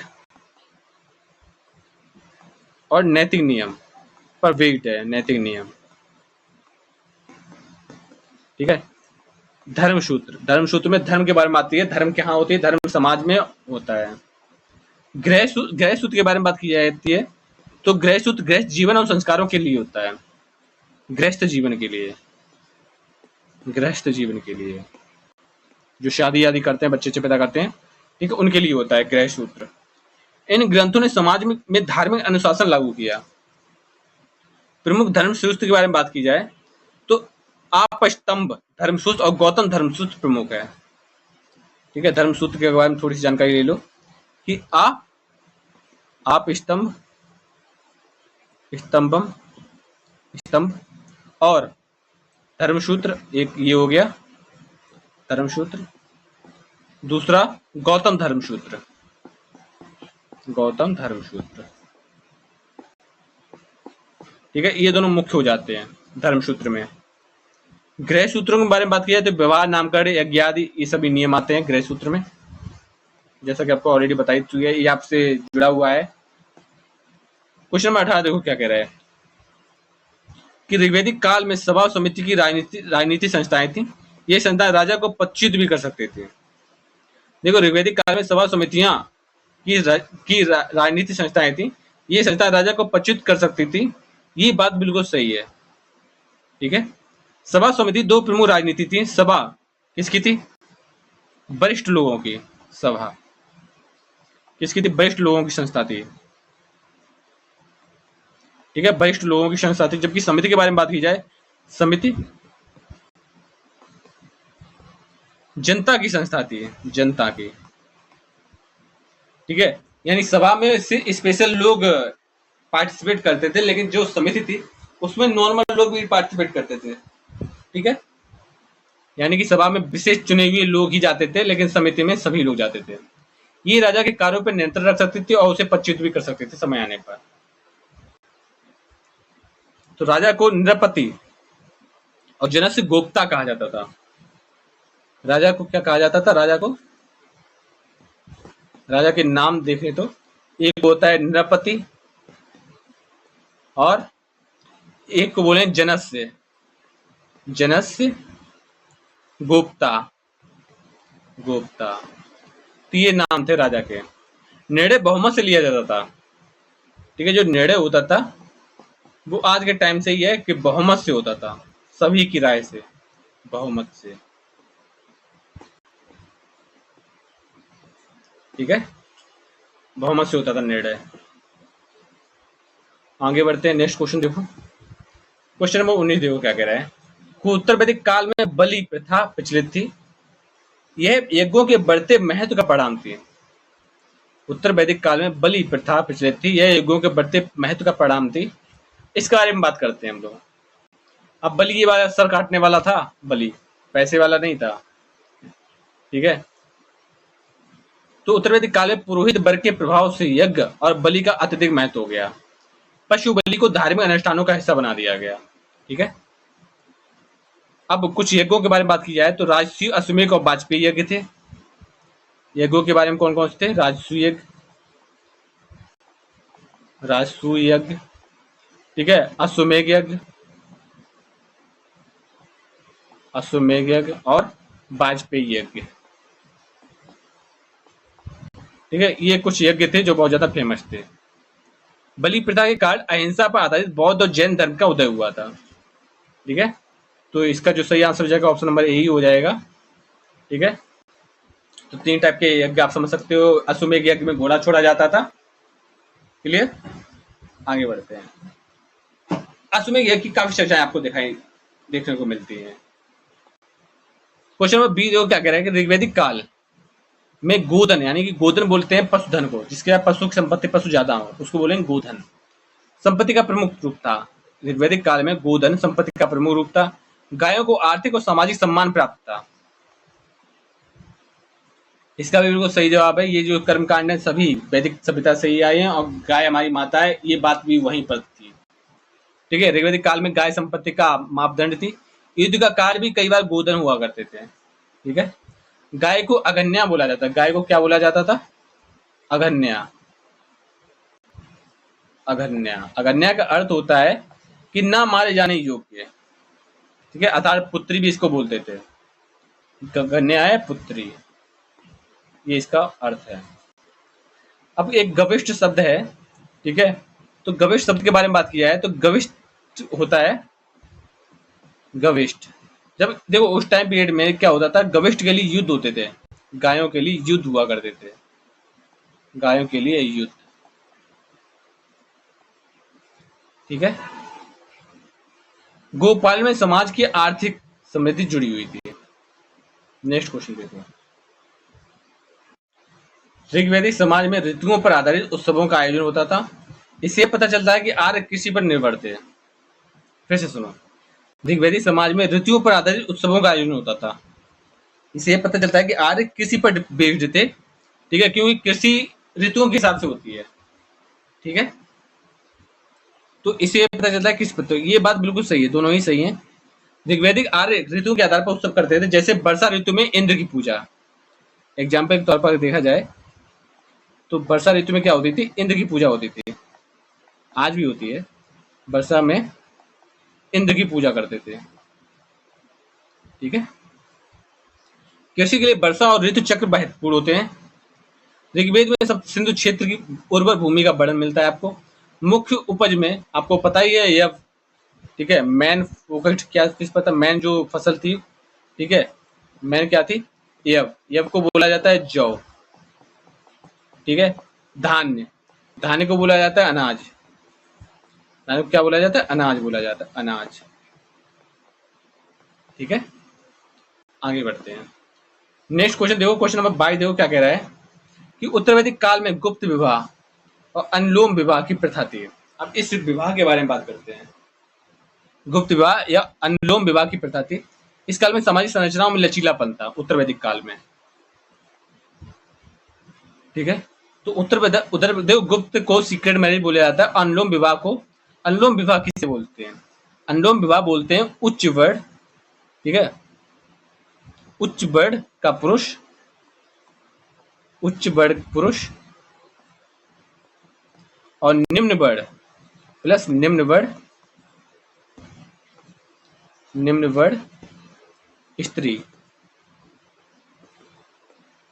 और नैतिक नियम पर वेट है, नैतिक नियम। ठीक है, धर्मसूत्र में धर्म के बारे में आती है, धर्म कहाँ होती है? धर्म समाज में होता है। गृहसूत्र के बारे में बात की जाती है तो गृहसूत्र गृहस्थ जीवन और संस्कारों के लिए होता है, गृहस्थ जीवन के लिए, गृहस्थ जीवन के लिए जो शादी आदि करते हैं, बच्चे पैदा करते हैं, ठीक है, उनके लिए होता है गृहसूत्र। इन ग्रंथों ने समाज में धार्मिक अनुशासन लागू किया। प्रमुख धर्मसूत्र के बारे में बात की जाए तो आपस्तंभ धर्मसूत्र और गौतम धर्मसूत्र प्रमुख है। ठीक है, धर्मसूत्र के बारे में थोड़ी सी जानकारी ले लो कि आपस्तंभ, स्तंभम, स्तंभ, और धर्मसूत्र, एक ये हो गया धर्मसूत्र, दूसरा गौतम धर्मसूत्र, गौतम धर्मसूत्र। ठीक है, ये दोनों मुख्य हो जाते हैं धर्मसूत्र में। गृह सूत्रों के बारे में बात की जाए तो व्यवहार, नामकरण, यज्ञ आदि ये सभी नियम आते हैं गृह सूत्र में, जैसा कि आपको ऑलरेडी बताई चुकी है, ये आपसे जुड़ा हुआ है। क्वेश्चन नंबर 18 देखो क्या कह रहा है कि ऋग्वैदिक काल में सभा समिति की राजनीति संस्थाएं थी। ये संस्थाएं राजा को पदच्युत भी कर सकते थे। देखो, ऋग्वैदिक काल में सभा समितियां राजनीतिक संस्थाएं थी, ये संस्था राजा को पच्युत कर सकती थी, ये बात बिल्कुल सही है। ठीक है, सभा समिति दो प्रमुख राजनीति थी। सभा किसकी थी? वरिष्ठ लोगों की। सभा किसकी थी? वरिष्ठ लोगों की संस्था थी। ठीक है, वरिष्ठ लोगों की संस्था थी। जबकि समिति के बारे में बात की जाए, समिति जनता की संस्था थी, जनता की। ठीक है, यानी सभा में सिर्फ स्पेशल लोग पार्टिसिपेट करते थे, लेकिन जो समिति थी उसमें नॉर्मल लोग भी पार्टिसिपेट करते थे। ठीक है, यानी कि सभा में विशेष चुने हुए लोग ही जाते थे, लेकिन समिति में सभी लोग जाते थे। ये राजा के कार्यों पर नियंत्रण रख सकती थी और उसे पच्युत भी कर सकते थे समय आने पर। तो राजा को नृपति और जनस्य गोप्ता कहा जाता था। राजा को क्या कहा जाता था? राजा के नाम देखें तो एक होता है नृपति और एक को बोले जनस्य गोप्ता। तो ये नाम थे राजा के। निर्णय बहुमत से लिया जाता था। ठीक है, जो निर्णय होता था वो आज के टाइम से ही है कि बहुमत से होता था, सभी की राय से, बहुमत से। ठीक है, बहुमत से होता था निर्णय। आगे बढ़ते हैं, नेक्स्ट क्वेश्चन देखो। क्वेश्चन नंबर 19 देखो क्या कह रहा है। उत्तर वैदिक काल में बलि प्रथा प्रचलित थी, यह यज्ञों के बढ़ते महत्व का परिणाम थी। उत्तर वैदिक काल में बलि प्रथा प्रचलित थी, यह यज्ञों के बढ़ते महत्व का परिणाम थी। इसके बारे में बात करते हैं हम लोग। अब बलि ये वाला सर काटने वाला था, बलि पैसे वाला नहीं था। ठीक है, तो उत्तर वैदिक काल में पुरोहित वर्ग के प्रभाव से यज्ञ और बलि का अत्यधिक महत्व हो गया। पशु बलि को धार्मिक अनुष्ठानों का हिस्सा बना दिया गया। ठीक है, अब कुछ यज्ञों के बारे में बात की जाए तो राजसूय, अश्वमेध और वाजपेयी यज्ञ थे। यज्ञों के बारे में कौन कौन से थे? राजसूय यज्ञ, ठीक है, अश्वमेध यज्ञ और वाजपेयी यज्ञ। ठीक है, ये कुछ यज्ञ थे जो बहुत ज्यादा फेमस थे। बलि प्रथा के कारण अहिंसा पर आधारित बौद्ध और जैन धर्म का उदय हुआ था। ठीक है, तो इसका जो सही आंसर हो जाएगा ऑप्शन नंबर ए ही हो जाएगा। ठीक है, तो 3 टाइप के यज्ञ आप समझ सकते हो। अश्वमेध यज्ञ में घोड़ा छोड़ा जाता था। क्लियर, आगे बढ़ते हैं। अश्वमेध यज्ञ की काफी चर्चाएं आपको देखने को मिलती है। क्वेश्चन नंबर बी देखो क्या कह रहा है कि ऋग्वैदिक काल में गोधन, यानी कि गोधन बोलते हैं पशुधन को, जिसके पास पशु की संपत्ति, पशु ज्यादा हो, उसको बोलेंगे गोधन, संपत्ति का प्रमुख रूप था। ऋग्वैदिक काल में गोधन संपत्ति का प्रमुख रूप था। गायों को आर्थिक और सामाजिक सम्मान प्राप्त था। इसका भी बिल्कुल सही जवाब है। ये जो कर्मकांड है सभी वैदिक सभ्यता से ही आए हैं और गाय हमारी माता है, ये बात भी वहीं पर थी। ठीक है, ऋग्वैदिक काल में गाय संपत्ति का मापदंड थी। युद्ध का कार्य भी कई बार गोधन हुआ करते थे। ठीक है, गाय को अगन्या बोला जाता है। गाय को क्या बोला जाता था? अगन्या। अगन्या का अर्थ होता है कि ना मारे जाने योग्य। ठीक है, अर्थात पुत्री भी इसको बोलते थे। अगन्या है पुत्री, ये इसका अर्थ है। अब एक गविष्ठ शब्द है। ठीक है, तो गविष्ठ शब्द के बारे में बात की जाए तो गविष्ठ होता है, गविष्ठ, जब देखो उस टाइम पीरियड में क्या होता था, गविष्ठ के लिए युद्ध होते थे, गायों के लिए युद्ध हुआ करते थे, गायों के लिए युद्ध। ठीक है, गोपाल में समाज की आर्थिक समृद्धि जुड़ी हुई थी। नेक्स्ट क्वेश्चन देखो। ऋग्वैदिक समाज में ऋतुओं पर आधारित उत्सवों का आयोजन होता था। इससे पता चलता है कि आर्य कृषि पर निर्भर थे। फिर से सुनो, ऋग्वैदिक समाज में ऋतुओं पर आधारित उत्सवों का आयोजन होता था। इससे पता चलता है कि आर्य कृषि पर बेस्ड थे। ठीक है, क्योंकि कृषि ऋतुओं के हिसाब से होती है। ठीक है, तो इसे पता चलता है किस पर, तो ये बात बिल्कुल सही है, दोनों ही सही है। ऋग्वैदिक आर्य ऋतु के आधार पर उत्सव करते थे, जैसे वर्षा ऋतु में इंद्र की पूजा। एग्जाम्पल के तौर पर देखा जाए तो वर्षा ऋतु में क्या होती थी? इंद्र की पूजा होती थी, आज भी होती है। वर्षा में इंद्र की पूजा करते थे। ठीक है, कृषि के लिए वर्षा और ऋतु चक्र महत्वपूर्ण होते हैं। ऋग्वेद में सब सिंधु क्षेत्र की उर्वर भूमि का वर्णन मिलता है आपको। मुख्य उपज में आपको पता ही है यह, ठीक है, मैन फोकस्ड क्या किस पता, मैन जो फसल थी, ठीक है, मैन क्या थी, यव, यव को बोला जाता है जौ, ठीक है। धान्य, धान्य को बोला जाता है अनाज, धान्य को क्या बोला जाता है, अनाज बोला जाता है, अनाज, ठीक है। आगे बढ़ते हैं, नेक्स्ट क्वेश्चन देखो, क्वेश्चन नंबर 22 देखो क्या कह रहा है कि उत्तर वैदिक काल में गुप्त विवाह और अनुलोम विवाह की प्रथा थी। अब इस विवाह के बारे में बात करते हैं। गुप्त विवाह या अनुलोम विवाह की प्रथा थी। इस काल में सामाजिक संरचनाओं में लचीलापन था, उत्तर वैदिक काल में, ठीक है। तो उधर देखो, गुप्त को सीक्रेट मैरिज बोला जाता है, अनुलोम विवाह को, अनुलोम विवाह किसे बोलते हैं, अनुलोम विवाह बोलते हैं उच्च वर्ण, ठीक है, उच्च वर्ण का पुरुष, उच्च वर्ण पुरुष और निम्न वर्ण प्लस निम्न वर्ण स्त्री,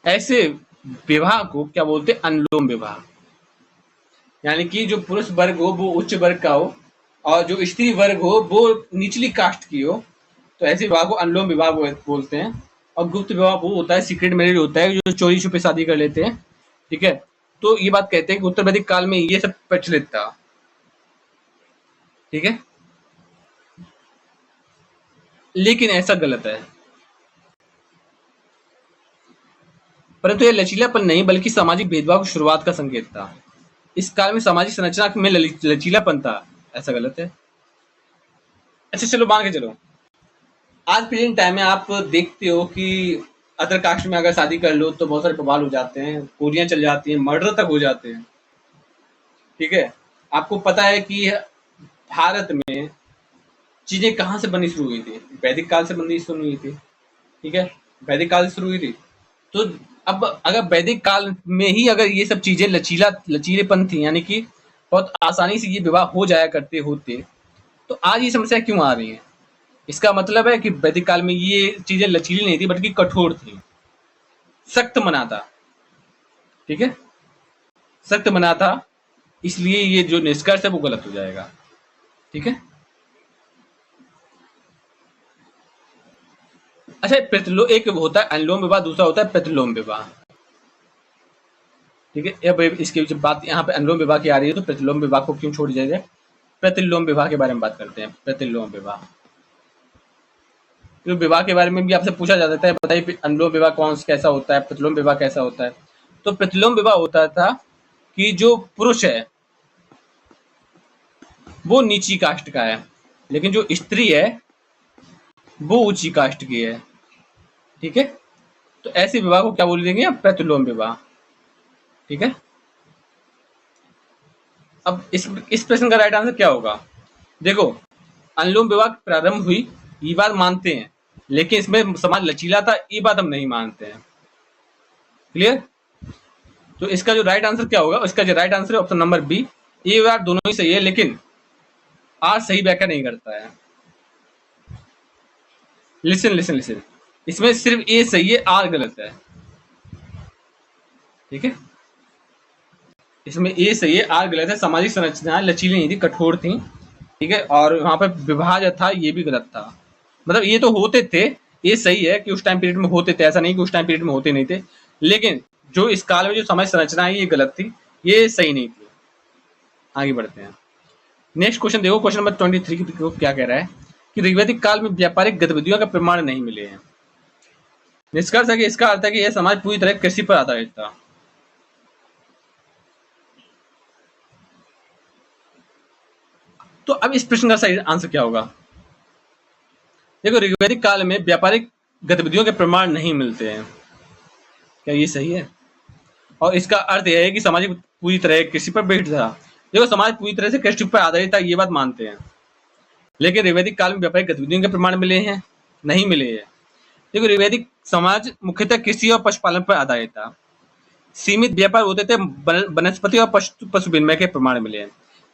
ऐसे विवाह को क्या बोलते हैं, अनुलोम विवाह। यानी कि जो पुरुष वर्ग हो वो उच्च वर्ग का हो और जो स्त्री वर्ग हो वो निचली कास्ट की हो, तो ऐसे विवाह को अनुलोम विवाह बोलते हैं। और गुप्त विवाह वो होता है, सीक्रेट मैरिज होता है, जो चोरी छुपे शादी कर लेते हैं, ठीक है। तो ये बात कहते हैं कि उत्तर वैदिक काल में ये सब प्रचलित था, ठीक है, लेकिन ऐसा गलत है। परंतु यह लचीलापन नहीं बल्कि सामाजिक भेदभाव की शुरुआत का संकेत था। इस काल में सामाजिक संरचना में लचीलापन था, ऐसा गलत है। अच्छा चलो मान के चलो, आज प्रेजेंट टाइम में आप देखते हो कि अदर कास्ट में अगर शादी कर लो तो बहुत सारे बवाल हो जाते हैं, गोलियां चल जाती हैं, मर्डर तक हो जाते हैं, ठीक है। आपको पता है कि भारत में चीजें कहाँ से बननी शुरू हुई थी, वैदिक काल से बननी शुरू हुई थी, ठीक है, वैदिक काल से शुरू हुई थी। तो अब अगर वैदिक काल में ही अगर ये सब चीजें लचीलेपन थी, यानी कि बहुत आसानी से ये विवाह हो जाया करते होते, तो आज ये समस्या क्यों आ रही है? इसका मतलब है कि वैदिक काल में ये चीजें लचीली नहीं थी बल्कि कठोर थी, सख्त मना था, ठीक है, सख्त मना था, इसलिए ये जो निष्कर्ष है वो गलत हो जाएगा, ठीक है। अच्छा, एक होता है अनुलोम विवाह, दूसरा होता है प्रतिलोम विवाह, ठीक है। अब इसके जब बात यहाँ पे अनुलोम विवाह की आ रही है तो प्रतिलोम विवाह को क्यों छोड़ दिया जाए, प्रतिलोम विवाह के बारे में बात करते हैं। प्रतिलोम विवाह, तो विवाह के बारे में भी आपसे पूछा जा सकता है, बताइए अनुलोम विवाह कौन कैसा होता है, प्रतिलोम विवाह कैसा होता है। तो प्रतिलोम विवाह होता था कि जो पुरुष है वो नीची कास्ट का है, लेकिन जो स्त्री है वो ऊंची कास्ट की है, ठीक है। तो ऐसे विवाह को क्या बोल देंगे, प्रतिलोम विवाह, ठीक है। अब इस प्रश्न का राइट आंसर क्या होगा, देखो, अनुलोम विवाह प्रारंभ हुई ये बात मानते हैं, लेकिन इसमें समाज लचीला था ये बात हम नहीं मानते हैं, क्लियर। तो इसका जो राइट आंसर क्या होगा, इसका जो राइट आंसर है ऑप्शन नंबर बी, ये बात दोनों ही सही है, लेकिन आर सही व्याख्या नहीं करता है। लिसन लिसन लिसन, इसमें सिर्फ ए सही है, आर गलत है, ठीक है। इसमें ए सही है, आर गलत है। सामाजिक संरचनाएं लचीली नहीं थी, कठोर थी, ठीक है। और वहां पर विवाह जो था ये भी गलत था, मतलब ये तो होते थे, ये सही है कि उस टाइम पीरियड में होते थे, ऐसा नहीं कि उस टाइम पीरियड में होते नहीं थे, लेकिन जो इस काल में जो समाज संरचना है ये गलत थी, ये सही नहीं थी। आगे बढ़ते हैं, नेक्स्ट क्वेश्चन देखो, क्वेश्चन नंबर 23 को क्या कह रहा है कि ऋग्वैदिक काल में व्यापारिक गतिविधियों का प्रमाण नहीं मिले हैं। निष्कर्ष है कि इसका अर्थ है कि यह समाज पूरी तरह कृषि पर आधारित था। तो अब इस प्रश्न का सही आंसर क्या होगा, देखो, ऋग्वैदिक काल में व्यापारिक गतिविधियों के प्रमाण नहीं मिलते हैं, क्या ये सही है? और इसका अर्थ यह है कि समाज पूरी तरह कृषि पर बेस्ड था। देखो, समाज पूरी तरह से कृषि पर आधारित था ये बात मानते हैं, लेकिन ऋग्वैदिक काल में व्यापारिक गतिविधियों के प्रमाण मिले हैं, नहीं मिले हैं। देखो, ऋग्वैदिक समाज मुख्यतः कृषि और पशुपालन पर आधारित था, सीमित व्यापार होते थे, वनस्पति और पशु विनिमय के प्रमाण मिले हैं,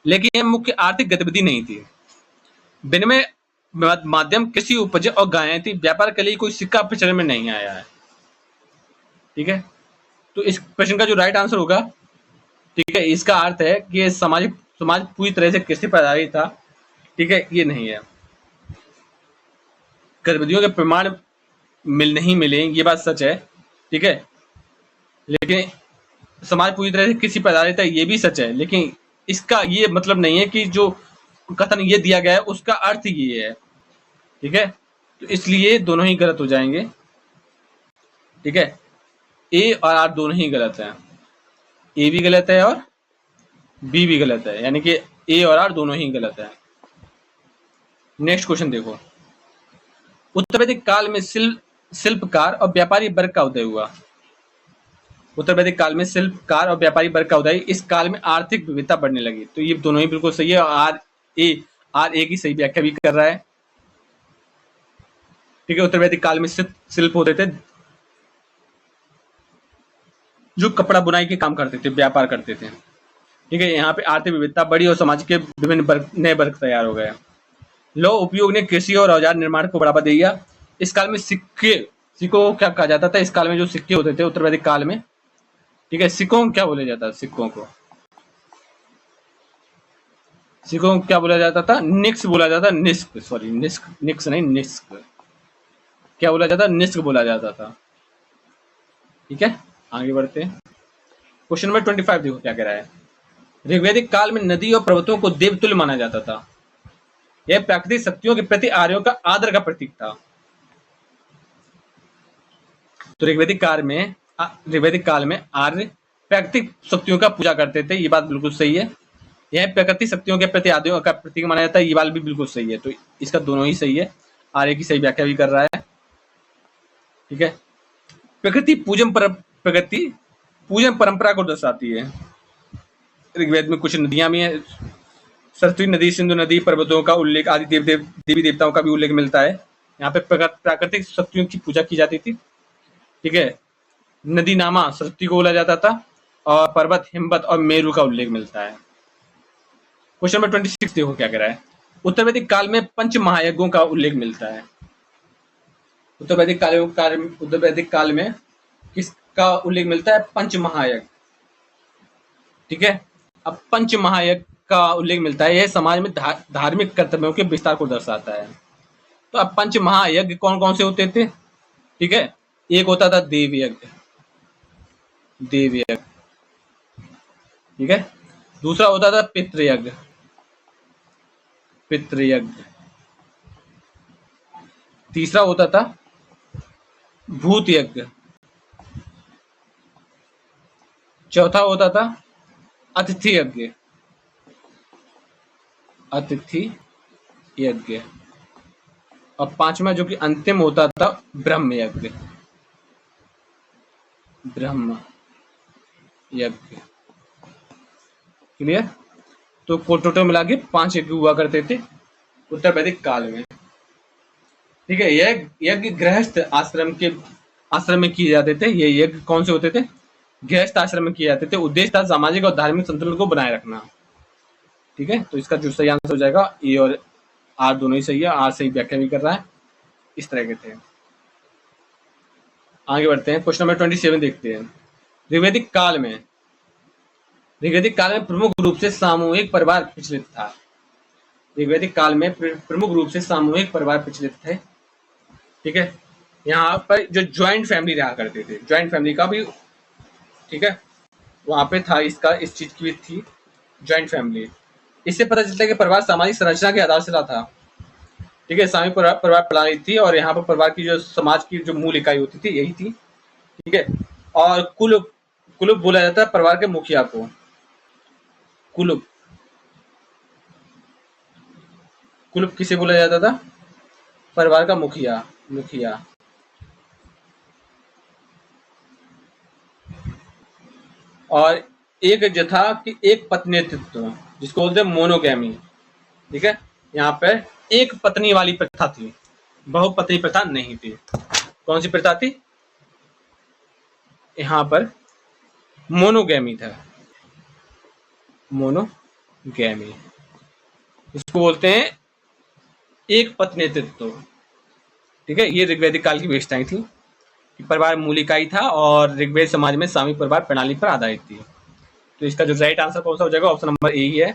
लेकिन यह मुख्य आर्थिक गतिविधि नहीं थी। विनिमय माध्यम कृषि उपज और गायें थी, व्यापार के लिए कोई सिक्का प्रचलन में नहीं आया है, ठीक है। तो इस प्रश्न का जो राइट आंसर होगा, ठीक है, इसका अर्थ है कि समाज पूरी तरह से कृषि पर आधारित था, ठीक है, ये नहीं है। गतिविधियों के प्रमाण नहीं मिले, ये बात सच है, ठीक है, लेकिन समाज पूरी तरह से कृषि पर आधारित है, ये भी सच है, लेकिन इसका ये मतलब नहीं है कि जो कथन ये दिया गया है उसका अर्थ ये है, ठीक है, तो इसलिए दोनों ही गलत हो जाएंगे, ठीक है, ए और आर दोनों ही गलत है, ए भी गलत है और बी भी गलत है, यानी कि ए और आर दोनों ही गलत है। नेक्स्ट क्वेश्चन देखो, उत्तर वैदिक काल में शिल्पकार और व्यापारी वर्ग का उदय हुआ। उत्तर वैदिक काल में शिल्पकार और व्यापारी वर्ग का उदय, इस काल में आर्थिक विविधता बढ़ने लगी, तो ये दोनों ही बिल्कुल सही है, और आर ए की सही व्याख्या भी कर रहा है, ठीक है। उत्तर वैदिक काल में शिल्प होते थे जो कपड़ा बुनाई के काम करते थे, व्यापार करते थे, ठीक है। यहाँ पे आर्थिक विविधता बढ़ी और समाज के विभिन्न नए वर्ग तैयार हो गए। लौह उपयोग ने कृषि और औजार निर्माण को बढ़ावा दिया। इस काल में सिक्कों को क्या कहा जाता था? इस काल में जो सिक्के होते थे उत्तर वैदिक काल में, ठीक है, सिक्कों को क्या बोला जाता था? सिक्कों को क्या बोला जाता था? निक्स बोला जाता, निस्क, सॉरी निक्स नहीं, निस्क क्या बोला जाता? निस्क बोला जाता था, ठीक है। आगे बढ़ते हैं, क्वेश्चन नंबर 25 देखो क्या कह रहा है। ऋग्वैदिक काल में नदी और पर्वतों को देवतुल्य माना जाता था, यह प्राकृतिक शक्तियों के प्रति आर्यों का आदर का प्रतीक था। तो ऋग्वैदिक काल में आर्य प्राकृतिक शक्तियों का पूजा करते थे, ये बात बिल्कुल सही है। यह प्राकृतिक शक्तियों के प्रति आर्यों का प्रतीक माना जाता है, ये बात भी बिल्कुल सही है। तो इसका दोनों ही सही है, आर्य की सही व्याख्या भी कर रहा है, ठीक है। प्रकृति पूजन परंपरा को दर्शाती है। ऋग्वेद में कुछ नदियां भी हैं, सरस्वती नदी, सिंधु नदी, पर्वतों का उल्लेख, आदि देवी देवताओं का भी उल्लेख मिलता है। यहाँ पे प्राकृतिक शक्तियों की पूजा की जाती थी, ठीक है। नदी नामा सरस्वती को बोला जाता था, और पर्वत हिमवत और मेरु का उल्लेख मिलता है। क्वेश्चन नंबर 26 देखो क्या कह रहा है। उत्तर वैदिक काल में पंच महायज्ञों का उल्लेख मिलता है। उत्तर वैदिक काल में किसका उल्लेख मिलता है? पंच महायज्ञ, ठीक है। अब पंच महायज्ञ का उल्लेख मिलता है, यह समाज में धार्मिक कर्तव्यों के विस्तार को दर्शाता है। तो अब पंच महायज्ञ कौन कौन से होते थे? ठीक है, एक होता था देव यज्ञ, ठीक है। दूसरा होता था पितृयज्ञ, तीसरा होता था भूत यज्ञ, चौथा होता था अतिथि यज्ञ, और पांचवा जो कि अंतिम होता था ब्रह्म यज्ञ, क्लियर। तो टोटल मिला के 5 यज्ञ हुआ करते थे उत्तर वैदिक काल में, ठीक है। यज्ञ गृहस्थ आश्रम में किए जाते थे। ये यज्ञ कौन से होते थे? गृहस्थ आश्रम में किए जाते थे। उद्देश्य था सामाजिक और धार्मिक संतुलन को बनाए रखना, ठीक है। तो इसका जो सही आंसर हो जाएगा, ए और आर दोनों ही सही है, आर सही व्याख्या भी कर रहा है, इस तरह के थे। आगे बढ़ते हैं, क्वेश्चन नंबर 27 देखते हैं। ऋग्वैदिक काल में प्रमुख रूप से सामूहिक परिवार प्रचलित था। ऋग्वैदिक काल में प्रमुख रूप से सामूहिक परिवार प्रचलित थे, ठीक है। यहाँ पर जो ज्वाइंट फैमिली रहा करते थे, ज्वाइंट फैमिली का भी, ठीक है, वहां पे था, इस चीज की भी थी ज्वाइंट फैमिली। इससे पता चलता है कि परिवार सामाजिक संरचना की आधारशिला था, ठीक है। सामूहिक परिवार प्रणाली थी, और यहाँ पर परिवार की जो समाज की जो मूल इकाई होती थी यही थी, ठीक है। और कुल बोला जाता है परिवार के मुखिया को, कुल किसे बोला जाता था? परिवार का मुखिया। और एक जो था कि एक पत्नीत्व, जिसको बोलते हैं मोनोगैमी, ठीक है। यहाँ पर एक पत्नी वाली प्रथा थी, बहुपत्नी प्रथा नहीं थी। कौन सी प्रथा थी? यहाँ पर मोनोगैमी था, इसको बोलते हैं एक पत्नीत्व, ठीक है। ये ऋग्वैदिक काल की विशेषताएं थी, परिवार मूल इकाई था और ऋग्वेद समाज में सामूहिक परिवार प्रणाली पर आधारित थी। तो इसका जो राइट आंसर कौन सा हो जाएगा, ऑप्शन नंबर ए ही है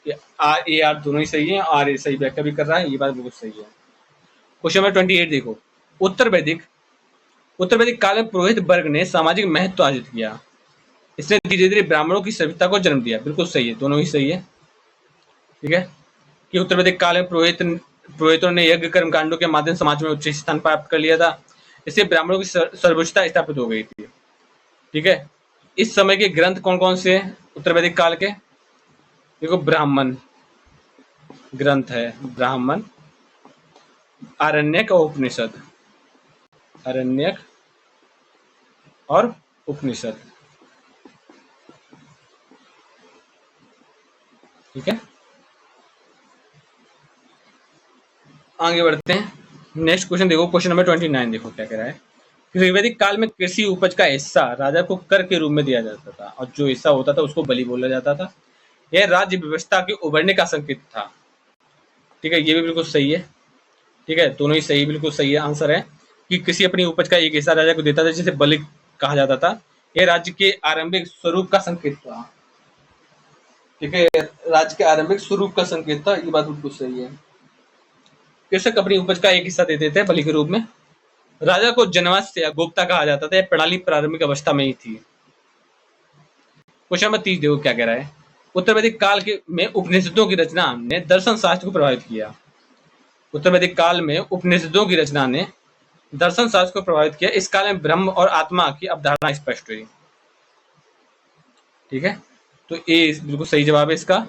कि आर ए आर दोनों ही सही है, आर ए सही व्याख्या भी कर रहा है, ये बात बिल्कुल सही है। क्वेश्चन नंबर 28 देखो, उत्तर वैदिक काल में पुरोहित वर्ग ने सामाजिक महत्व अर्जित किया, इसने धीरे धीरे ब्राह्मणों की सभ्यता को जन्म दिया। बिल्कुल सही है, दोनों ही सही है। ठीक है, कि उत्तर वैदिक काल में पुरोहितों ने यज्ञ कर्म कांडों के माध्यम समाज में उच्च स्थान प्राप्त कर लिया था, इससे ब्राह्मणों की सर्वोच्चता स्थापित हो गई थी। ठीक है, इस समय के ग्रंथ कौन कौन से हैं उत्तर वैदिक काल के? देखो, ब्राह्मण ग्रंथ है, ब्राह्मण, आरण्यक और उपनिषद, आरण्यक और उपनिषद। ठीक है, आगे बढ़ते हैं। नेक्स्ट क्वेश्चन देखो, क्वेश्चन नंबर 29 देखो क्या कह रहा है। ऋग्वैदिक काल में कृषि उपज का हिस्सा राजा को कर के रूप में दिया जाता था और जो हिस्सा होता था उसको बलि बोला जाता था। यह राज्य व्यवस्था के उभरने का संकेत था। ठीक है, ये भी बिल्कुल सही है। ठीक है, दोनों ही सही, बिल्कुल सही है आंसर है कि कृषि अपनी उपज का एक हिस्सा राजा को देता था जिसे बलि कहा जाता था। यह राज्य के आरंभिक स्वरूप का संकेत था। ठीक है, राज्य के आरंभिक स्वरूप का संकेत था, ये बात बिल्कुल सही है। कृषक अपनी उपज का एक हिस्सा देते थे बलि के रूप में। राजा को जनवास्य या गोप्ता कहा जाता था। यह प्रणाली प्रारंभिक अवस्था में ही थी। क्वेश्चन नंबर 30 देखो क्या कह रहा है। उत्तर वैदिक काल के में उपनिषदों की रचना ने दर्शन शास्त्र को प्रभावित किया। उत्तर वैदिक काल में उपनिषदों की रचना ने दर्शन शास्त्र को प्रभावित किया। इस काल में ब्रह्म और आत्मा की अवधारणा स्पष्ट हुई। ठीक है, तो ए बिल्कुल सही जवाब है इसका।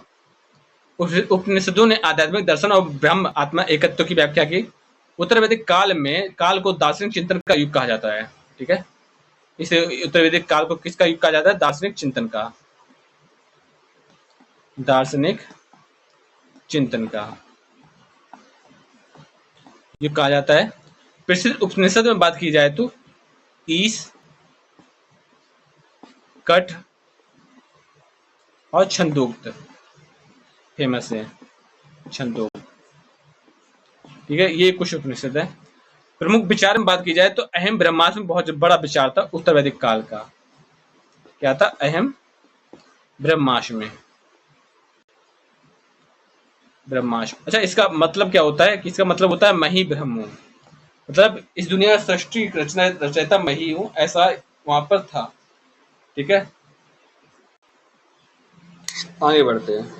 उपनिषदों ने आध्यात्मिक दर्शन और ब्रह्म आत्मा एकत्व की व्याख्या की। उत्तर वैदिक काल में काल को दार्शनिक चिंतन का युग कहा जाता है। ठीक है, इसे उत्तर वैदिक काल को किसका युग कहा जाता है? दार्शनिक चिंतन का, दार्शनिक चिंतन का युग कहा जाता है। प्रसिद्ध उपनिषद में बात की जाए तो ईश, कठ और छंदोक्त फेमस है, छंदोक्त। ठीक है, ये कुछ उपनिषद है। प्रमुख विचार में बात की जाए तो अहम ब्रह्मास्म में बहुत बड़ा विचार था उत्तर वैदिक काल का। क्या था? अहम ब्रह्मास्म में, ब्रह्मास्म। अच्छा, इसका मतलब क्या होता है? कि इसका मतलब होता है मैं ही ब्रह्म हूँ, मतलब इस दुनिया सृष्टि रचयिता मैं ही हूँ, ऐसा वहां पर था। ठीक है, आगे बढ़ते हैं।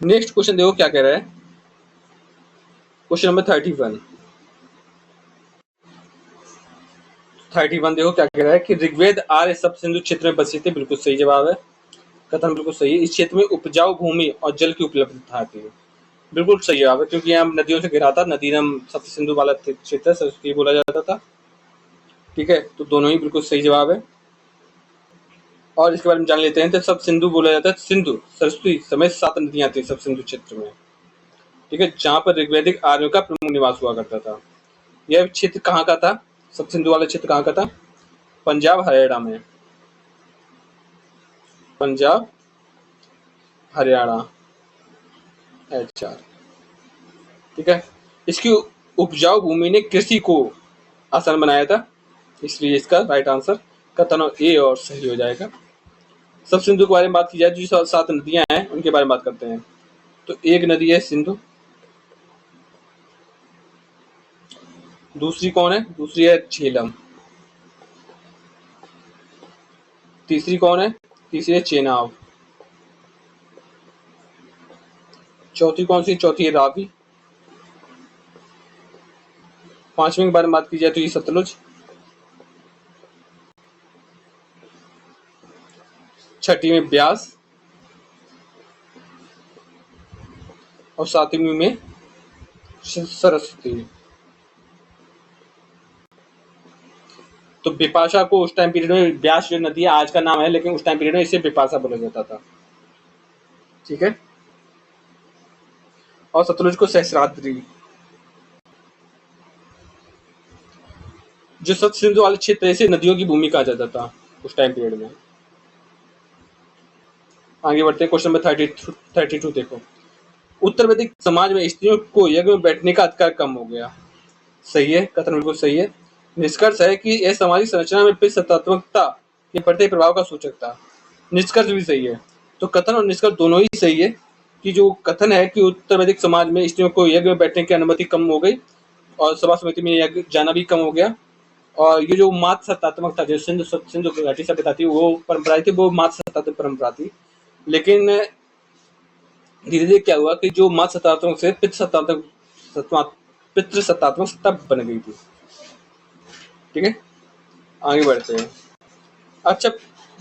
नेक्स्ट क्वेश्चन देखो क्या कह रहा है। क्वेश्चन नंबर 31 देखो क्या कह रहा है कि ऋग्वेद आर्य सब सिंधु क्षेत्र में बसे थे। बिल्कुल सही जवाब है, कथन बिल्कुल सही है। इस क्षेत्र में उपजाऊ भूमि और जल की उपलब्धता थी। बिल्कुल सही जवाब है, क्योंकि यहाँ नदियों से घिरा था, नदीनम सप्त सिंधु वाला क्षेत्र सरस्वती बोला जाता था। ठीक है, तो दोनों ही बिल्कुल सही जवाब है। और इसके बारे में जान लेते हैं। तो सब सिंधु बोला जाता है, सिंधु सरस्वती समेत 7 नदियां थी सब सिंधु क्षेत्र में। ठीक है, जहां पर ऋग्वैदिक आर्यों का प्रमुख निवास हुआ करता था। यह क्षेत्र कहाँ का था? सब सिंधु वाला क्षेत्र कहाँ का था? पंजाब हरियाणा में, पंजाब हरियाणा HR। ठीक है, इसकी उपजाऊ भूमि ने कृषि को आसान बनाया था, इसलिए इसका राइट आंसर कथन ए और सही हो जाएगा। सब सिंधु के बारे में बात की जाए, जो 7 नदियां हैं उनके बारे में बात करते हैं। तो एक नदी है सिंधु, दूसरी कौन है? दूसरी है झेलम, तीसरी कौन है? तीसरी है चेनाब, चौथी कौन सी? चौथी है रावी, पांचवी के बारे में बात की जाए तो ये सतलुज, छठी में ब्यास और सातवीं में सरस्वती। तो बिपाशा को उस टाइम पीरियड में, ब्यास जो नदी है आज का नाम है, लेकिन उस टाइम पीरियड में इसे बिपाशा बोला जाता था। ठीक है, और सतलुज को सहस्राद्री। जो सत सिंधु वाले क्षेत्र ऐसे नदियों की भूमि कहा जाता था उस टाइम पीरियड में। आगे बढ़ते हैं। क्वेश्चन नंबर 32 देखो। उत्तर वैदिक समाज में स्त्रियों को यज्ञ में बैठने का अधिकार कम हो गया। सही है, कथन बिल्कुल सही है। निष्कर्ष है कि यह सामाजिक संरचना में पितृसत्तात्मकता के प्रत्येक प्रभाव का सूचक था। निष्कर्ष भी सही है। तो कथन और निष्कर्ष दोनों ही सही है कि जो कथन है कि उत्तर वैदिक समाज में स्त्रियों को यज्ञ में बैठने की अनुमति कम हो गई और सभा समिति में यज्ञ जाना भी कम हो गया, और ये जो मातृ सत्तात्मक था, जो सिंधु घाटी सभ्यता थी, वो परंपरा थी, वो मातृ सत्तात्मक परंपरा थी। लेकिन धीरे धीरे क्या हुआ कि जो मातृ सत्तात्मक से पितृ सत्तात्मक सत्ता बन गई थी। ठीक है, आगे बढ़ते हैं। अच्छा,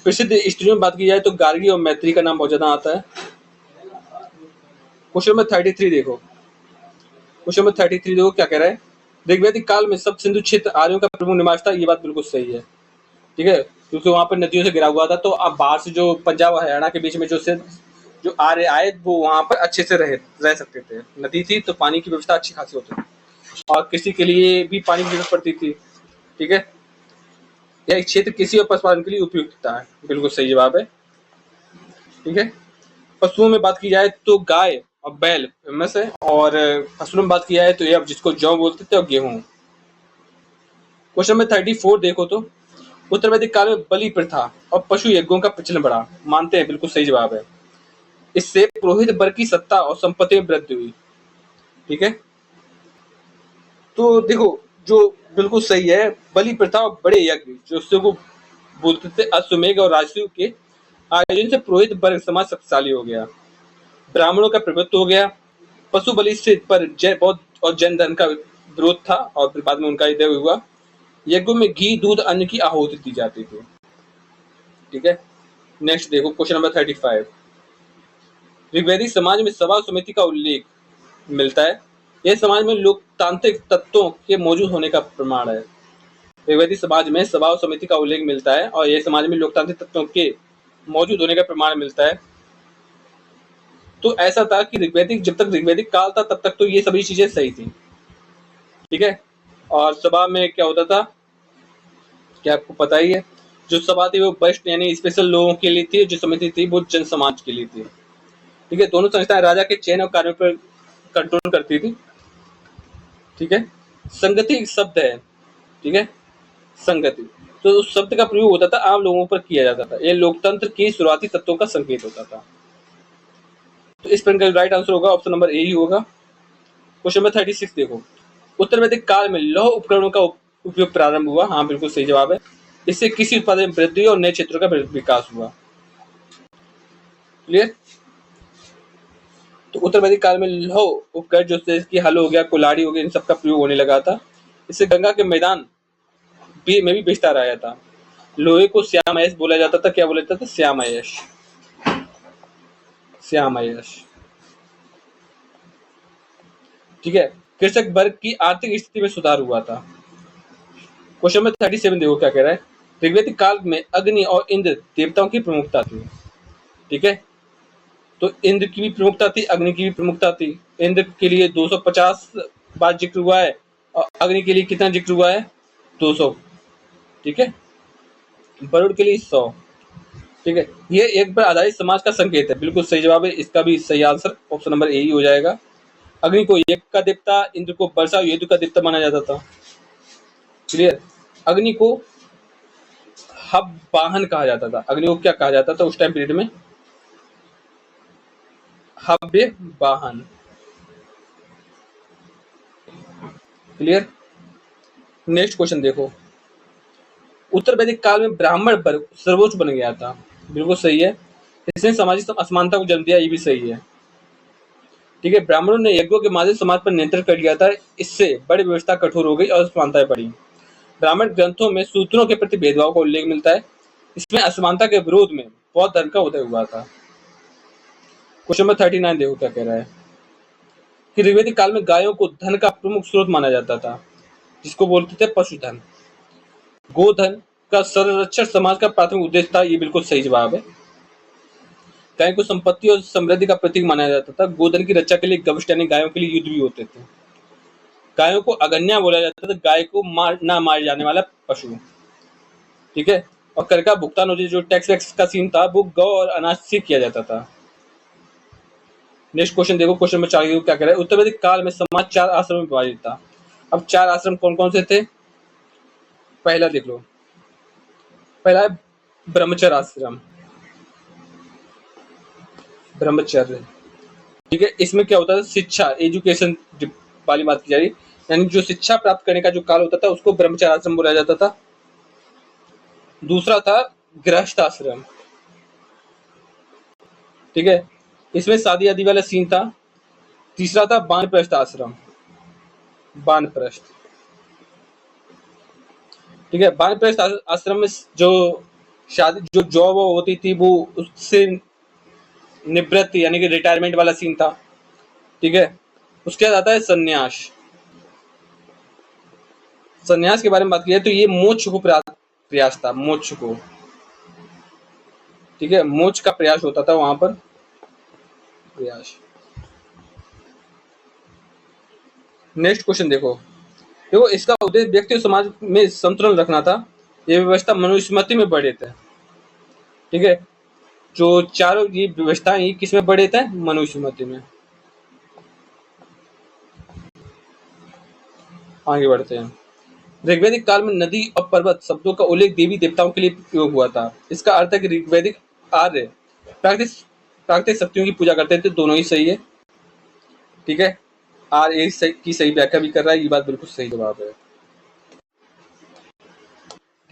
प्रसिद्ध स्त्रियों में बात की जाए तो गार्गी और मैत्री का नाम बहुत ज्यादा आता है। क्वेश्चन नंबर 33 देखो। क्वेश्चन नंबर 33 देखो क्या कह रहा है। ऋग्वैदिक काल में सब सिंधु क्षेत्र आर्यों का प्रमुख निवास था। ये बात बिल्कुल सही है। ठीक है, क्योंकि वहां पर नदियों से घिरा हुआ था, तो अब बाहर से जो पंजाब और हरियाणा के बीच में जो आर्य आए वो वहां पर अच्छे से रह सकते थे। नदी थी तो पानी की व्यवस्था अच्छी खासी होती थी, और कृषि के लिए भी पानी की जरूरत पड़ती थी। ठीक है, यह क्षेत्र कृषि और पशुपालन के लिए उपयुक्त था। बिल्कुल सही जवाब है। ठीक है, पशुओं में बात की जाए तो गाय और बैल फेमस है, और फसलों में बात की जाए तो ये अब जिसको जौ बोलते थे और गेहूं। क्वेश्चन नंबर 34 देखो तो उत्तर वैदिक काल में बलि प्रथा और पशु यज्ञों का प्रचलन बढ़ा। मानते हैं, बिल्कुल सही जवाब है। इससे पुरोहित वर्ग की सत्ता और संपत्ति में वृद्धि हुई। ठीक है, तो देखो जो बिल्कुल सही है, बलि प्रथा और बड़े यज्ञ जो उससे को बोलते थे अश्वमेघ और राजसूय के आयोजन से पुरोहित वर्ग समाज शक्तिशाली हो गया, ब्राह्मणों का प्रभुत्व हो गया। पशु बलि से पर बौद्ध और जैन धर्म का विरोध था, और फिर बाद में उनका उदय हुआ। यज्ञों में घी, दूध, अन्न की आहुति दी जाती थी। ठीक है, नेक्स्ट देखो क्वेश्चन नंबर 35। ऋग्वैदिक समाज में सभा समिति का उल्लेख मिलता है। यह समाज में लोकतांत्रिक तत्वों के मौजूद होने का प्रमाण है। ऋग्वैदिक समाज में सभा और समिति का उल्लेख मिलता है, और यह समाज में लोकतांत्रिक तत्वों के मौजूद होने का प्रमाण मिलता है। तो ऐसा था कि जब तक ऋग्वैदिक काल था तब तक तो ये सभी चीजें सही थी। ठीक है, और सभा में क्या होता था, क्या आपको पता ही है। जो सभा थी वो वरिष्ठ यानी स्पेशल लोगों के लिए थी, जो समिति थी वो जन समाज के लिए थी। ठीक है, दोनों संस्थाएं राजा के चयन और कार्यों पर कंट्रोल करती थी। ठीक है, संगति एक शब्द है। ठीक है, संगति, तो उस शब्द का प्रयोग होता था, आम लोगों पर किया जाता था। यह लोकतंत्र के शुरुआती तत्वों का संकेत होता था। तो इस प्रश्न का राइट आंसर होगा ऑप्शन नंबर ए ही होगा। क्वेश्चन नंबर 36 देखो। उत्तर वैदिक काल में लौह उपकरणों का उपयोग प्रारंभ हुआ। हाँ, बिल्कुल सही जवाब है। इससे कृषि उत्पादन में वृद्धि और नए क्षेत्रों का विकास हुआ। क्लियर। तो उत्तर वैदिक काल में लौह उपकरण जैसे कि हल हो गया, कुल्हाड़ी हो गया, इन सबका प्रयोग होने लगा था। इससे गंगा के मैदान में भी विस्तार आया था। लोहे को श्याम अयश बोला जाता था। क्या बोला जाता था? श्याम अयश। श्याम अयश। ठीक है, कृषक वर्ग की आर्थिक स्थिति में सुधार हुआ था। क्वेश्चन नंबर 37 देखो क्या कह रहा है। ऋग्वैदिक काल में अग्नि और इंद्र देवताओं की प्रमुखता थी। ठीक है, तो इंद्र की भी प्रमुखता थी, अग्नि की भी प्रमुखता थी। इंद्र के लिए 250 बार जिक्र हुआ है, और अग्नि के लिए कितना जिक्र हुआ है? 200। ठीक है, वरुण के लिए 100। ठीक है, ये एक पर आधारित समाज का संकेत है। बिल्कुल सही जवाब है। इसका भी सही आंसर ऑप्शन नंबर ए ही हो जाएगा। अग्नि को यज्ञ का देवता, इंद्र को वर्षा युद्ध का देवता माना जाता था। क्लियर। अग्नि को हब वाहन कहा जाता था। अग्नि को क्या कहा जाता था उस टाइम पीरियड में? हव्य वाहन। क्लियर। नेक्स्ट क्वेश्चन देखो। उत्तर वैदिक काल में ब्राह्मण वर्ग सर्वोच्च बन गया था। बिल्कुल सही है। इसने सामाजिक असमानता को जन्म दिया। ये भी सही है। ठीक है, ब्राह्मणों ने यज्ञों के माध्यम समाज पर नियंत्रण कर लिया था। इससे बड़ी व्यवस्था कठोर हो गई और असमानताएं बढ़ी। ब्राह्मण ग्रंथों में सूत्रों के प्रति भेदभाव का उल्लेख मिलता है। इसमें असमानता के विरोध में बौद्ध धर्म का उदय हुआ था। क्वेश्चन नंबर 39 देखो क्या कह रहा है कि ऋग्वैदिक काल में गायों को धन का प्रमुख स्रोत माना जाता था, जिसको बोलते थे पशुधन। गोधन का संरक्षण समाज का प्राथमिक उद्देश्य था। ये बिल्कुल सही जवाब है। गाय को संपत्ति और समृद्धि का प्रतीक माना जाता था। गोधन की रक्षा के लिए गविष्ठ यानी गायों के लिए युद्ध भी होते थे। गायों को अगन्या बोला जाता था, गाय को ना मारे जाने वाला पशु। ठीक है, और कर का भुगतान होता, जो टैक्स वैक्स का सीन था वो गौ और अनाज से किया जाता था। नेक्स्ट क्वेश्चन देखो। क्वेश्चन नंबर 4 क्या कह रहा है। उत्तर वैदिक काल में समाज 4 आश्रम में विभाजित था। अब 4 आश्रम कौन कौन से थे? पहला देख लो, पहला है ब्रह्मचर्य आश्रम, ब्रह्मचर्य, ठीक है। इसमें क्या होता था, शिक्षा, एजुकेशन वाली बात की जा रही, यानी जो शिक्षा प्राप्त करने का जो काल होता था उसको ब्रह्मचर्य आश्रम बोला जाता था। दूसरा था गृहस्थ आश्रम, ठीक है, इसमें शादी आदि वाला सीन था। तीसरा था वानप्रस्थ आश्रम, वानप्रस्थ, ठीक है। वानप्रस्थ आश्रम में जो शादी, जो जॉब होती थी वो उससे निवृत्त यानी कि रिटायरमेंट वाला सीन था, ठीक है। उसके बाद आता है संन्यास। संन्यास के बारे में बात की जाए तो ये मोक्ष को प्रयास था, मोक्ष को, ठीक है, मोक्ष का प्रयास होता था वहां पर, प्रयास। नेक्स्ट क्वेश्चन देखो, देखो इसका उद्देश्य व्यक्ति और समाज में संतुलन रखना था। ये व्यवस्था मनुस्मृति में वर्णित है, ठीक है। जो चारों ये व्यवस्थाएं ये किसमें वर्णित है, मनुस्मृति में। आगे बढ़ते हैं। ऋग्वैदिक काल में नदी और पर्वत शब्दों का उल्लेख देवी देवताओं के लिए प्रयोग हुआ था। इसका अर्थ है कि ऋग्वैदिक आर्य प्राकृतिक प्राकृतिक शक्तियों की पूजा करते थे। दोनों ही सही है, ठीक है। आर्य की सही व्याख्या भी कर रहा है, ये बात बिल्कुल सही जवाब है,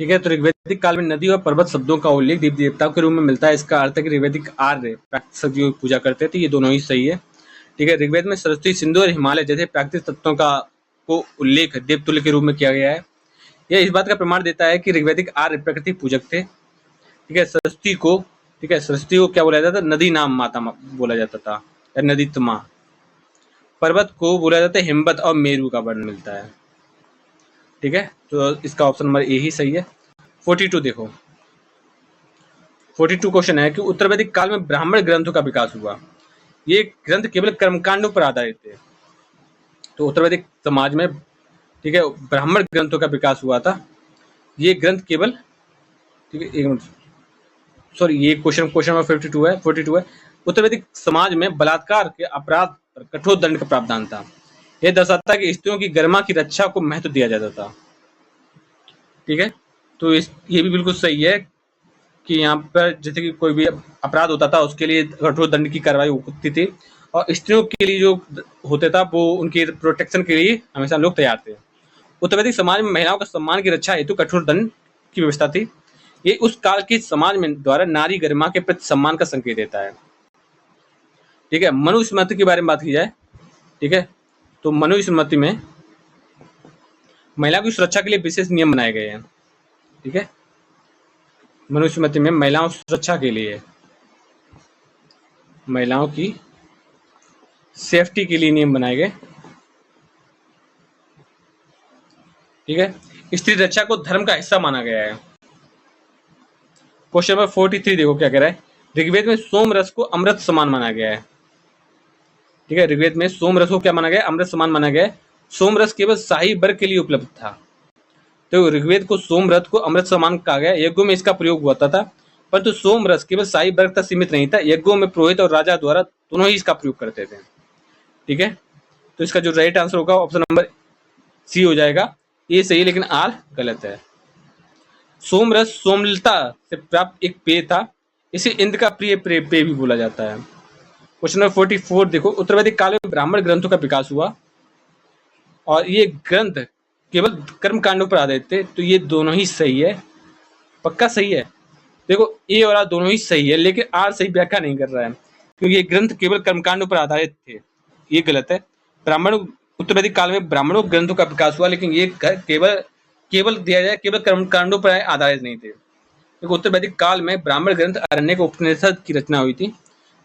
ठीक है। तो ऋग्वैदिक काल में नदी और पर्वत शब्दों का उल्लेख देवी देवताओं के रूप में मिलता है। इसका अर्थ है कि ऋग्वैदिक आर्य प्राकृतिक शक्तियों की पूजा करते थे। ये दोनों ही सही है, ठीक है। ऋग्वेद में सरस्वती, सिंधु और हिमालय जैसे प्राकृतिक तत्वों का को उल्लेख देवतुल्य के रूप में किया गया है। यह इस बात का प्रमाण देता है कि ऋग्वैदिक आर्य प्रकृति पूजक थे, ठीक है। सरस्वती को, ठीक है, सरस्वती को क्या बोला जाता था, नदी नाम माता बोला जाता था, या नदीत्मा। पर्वत को बोला जाता है हिमवत और मेरू का वर्णन मिलता है, ठीक है। तो इसका ऑप्शन नंबर ए ही सही है। 42 देखो, 42 क्वेश्चन है कि उत्तर वैदिक काल में ब्राह्मण ग्रंथों का विकास हुआ। ये ग्रंथ केवल कर्मकांडों पर आधारित थे। तो उत्तर वैदिक समाज में, ठीक है, ब्राह्मण ग्रंथों का विकास हुआ था। ये ग्रंथ केवल, ठीक है, एक मिनट, सॉरी, ये क्वेश्चन नंबर 42 है। उत्तर वैदिक समाज में बलात्कार के अपराध पर कठोर दंड का प्रावधान था। यह दर्शाता है कि स्त्रियों की गरिमा की रक्षा को महत्व दिया जाता था, ठीक है। तो ये भी बिल्कुल सही है कि यहाँ पर जैसे कि कोई भी अपराध होता था उसके लिए कठोर दंड की कार्रवाई होती थी, और स्त्रियों के लिए जो होता था वो उनके प्रोटेक्शन के लिए हमेशा लोग तैयार थे। उत्तर वैदिक समाज में महिलाओं का सम्मान की रक्षा हेतु कठोर दंड की व्यवस्था थी। ये उस काल के समाज में द्वारा नारी गरिमा के प्रति सम्मान का संकेत देता है, ठीक है। मनुस्मृति के बारे में बात की जाए, ठीक है, तो मनुस्मृति में महिलाओं की सुरक्षा के लिए विशेष नियम बनाए गए हैं, ठीक है। मनुस्मृति में महिलाओं की सुरक्षा के लिए, महिलाओं की सेफ्टी के लिए नियम बनाए गए, ठीक है। स्त्री रक्षा को धर्म का हिस्सा माना गया है। क्वेश्चन नंबर 43 देखो क्या कह रहा है। ऋग्वेद में सोम रस को अमृत समान माना गया है, ठीक है। ऋग्वेद में सोम रस को क्या माना गया, अमृत समान माना गया है। सोम रस केवल शाही वर्ग के लिए उपलब्ध था। तो ऋग्वेद को सोम रस को अमृत समान कहा गया। यज्ञों में इसका प्रयोग होता था, परंतु सोम रस केवल शाही वर्ग तक सीमित नहीं था। यज्ञों में पुरोहित और राजा द्वारा दोनों ही इसका प्रयोग करते थे, ठीक है। तो इसका जो राइट आंसर होगा ऑप्शन नंबर सी हो जाएगा। ये सही है लेकिन आर गलत है। सोम रस सोमलता से प्राप्त एक पेय था। इसे इंद्र का प्रिय पेय भी बोला जाता है। क्वेश्चन नंबर 44 देखो, उत्तर वैदिक काल में ब्राह्मण ग्रंथों का विकास हुआ और ये ग्रंथ केवल कर्म कांडों पर आधारित थे। तो ये दोनों ही सही है, पक्का सही है। देखो ए और आर दोनों ही सही है, लेकिन आर सही व्याख्या नहीं कर रहा है क्योंकि ये ग्रंथ केवल कर्मकांडों पर आधारित थे। ये गलत है। ब्राह्मण उत्तर वैदिक काल में ब्राह्मणों ग्रंथों का विकास हुआ, लेकिन ये केवल दिया जाए केवल कर्मकांडों पर आधारित नहीं थे। देखो उत्तर वैदिक काल में ब्राह्मण ग्रंथ आरण्यक उपनिषद की रचना हुई थी।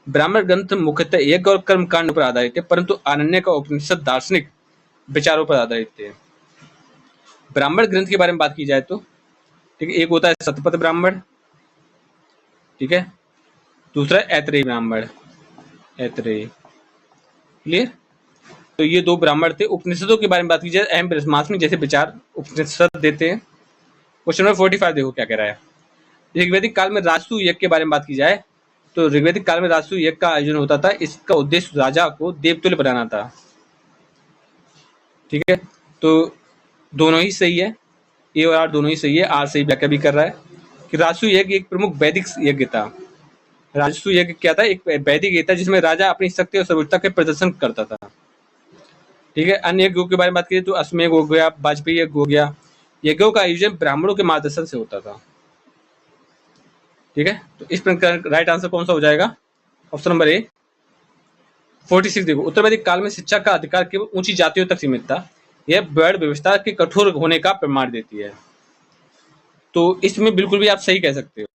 ब्राह्मण ग्रंथ मुख्यतः यज्ञ और कर्मकांड पर आधारित थे, परंतु आरण्यक का उपनिषद दार्शनिक विचारों पर आधारित थे। ब्राह्मण ग्रंथ के बारे में बात की जाए तो, ठीक है, एक होता है शतपथ ब्राह्मण, ठीक है, दूसरा ऐतरेय ब्राह्मण, ऐतरेय, क्लियर। तो ये दो ब्राह्मण थे। उपनिषदों के बारे में बात की जाए, अहम ब्रह्मास्मि जैसे विचार उपनिषद देते हैं। क्वेश्चन नंबर 45 देखो क्या कह रहा है। ऋग्वैदिक काल में राजसू यज्ञ के बारे में बात की जाए तो ऋग्वैदिक काल में राजसू यज्ञ का आयोजन होता था। इसका उद्देश्य राजा को देवतुल्य बनाना था, ठीक है। तो दोनों ही सही है, ए और आर दोनों ही सही है। आर सही व्याख्या भी कर रहा है कि राजसु यज्ञ एक प्रमुख वैदिक यज्ञ था। राजसु यज्ञ क्या था? एक वैदिक यज्ञ था जिसमें राजा अपनी शक्ति और सर्वोच्चता के प्रदर्शन करता था। ठीक है, अन्य यज्ञों के बारे में बात करें तो अश्वमेध हो गया, वाजपेयी यज्ञ हो गया। यज्ञों का आयोजन ब्राह्मणों के मार्गदर्शन से होता था। ठीक है, तो इस प्रकार राइट आंसर कौन सा हो जाएगा? Option number A 46। देखो, उत्तर वैदिक काल में शिक्षा का अधिकार केवल ऊंची जातियों तक सीमित था। यह वर्ण व्यवस्था के कठोर होने का प्रमाण देती है। तो इसमें बिल्कुल भी आप सही कह सकते हो।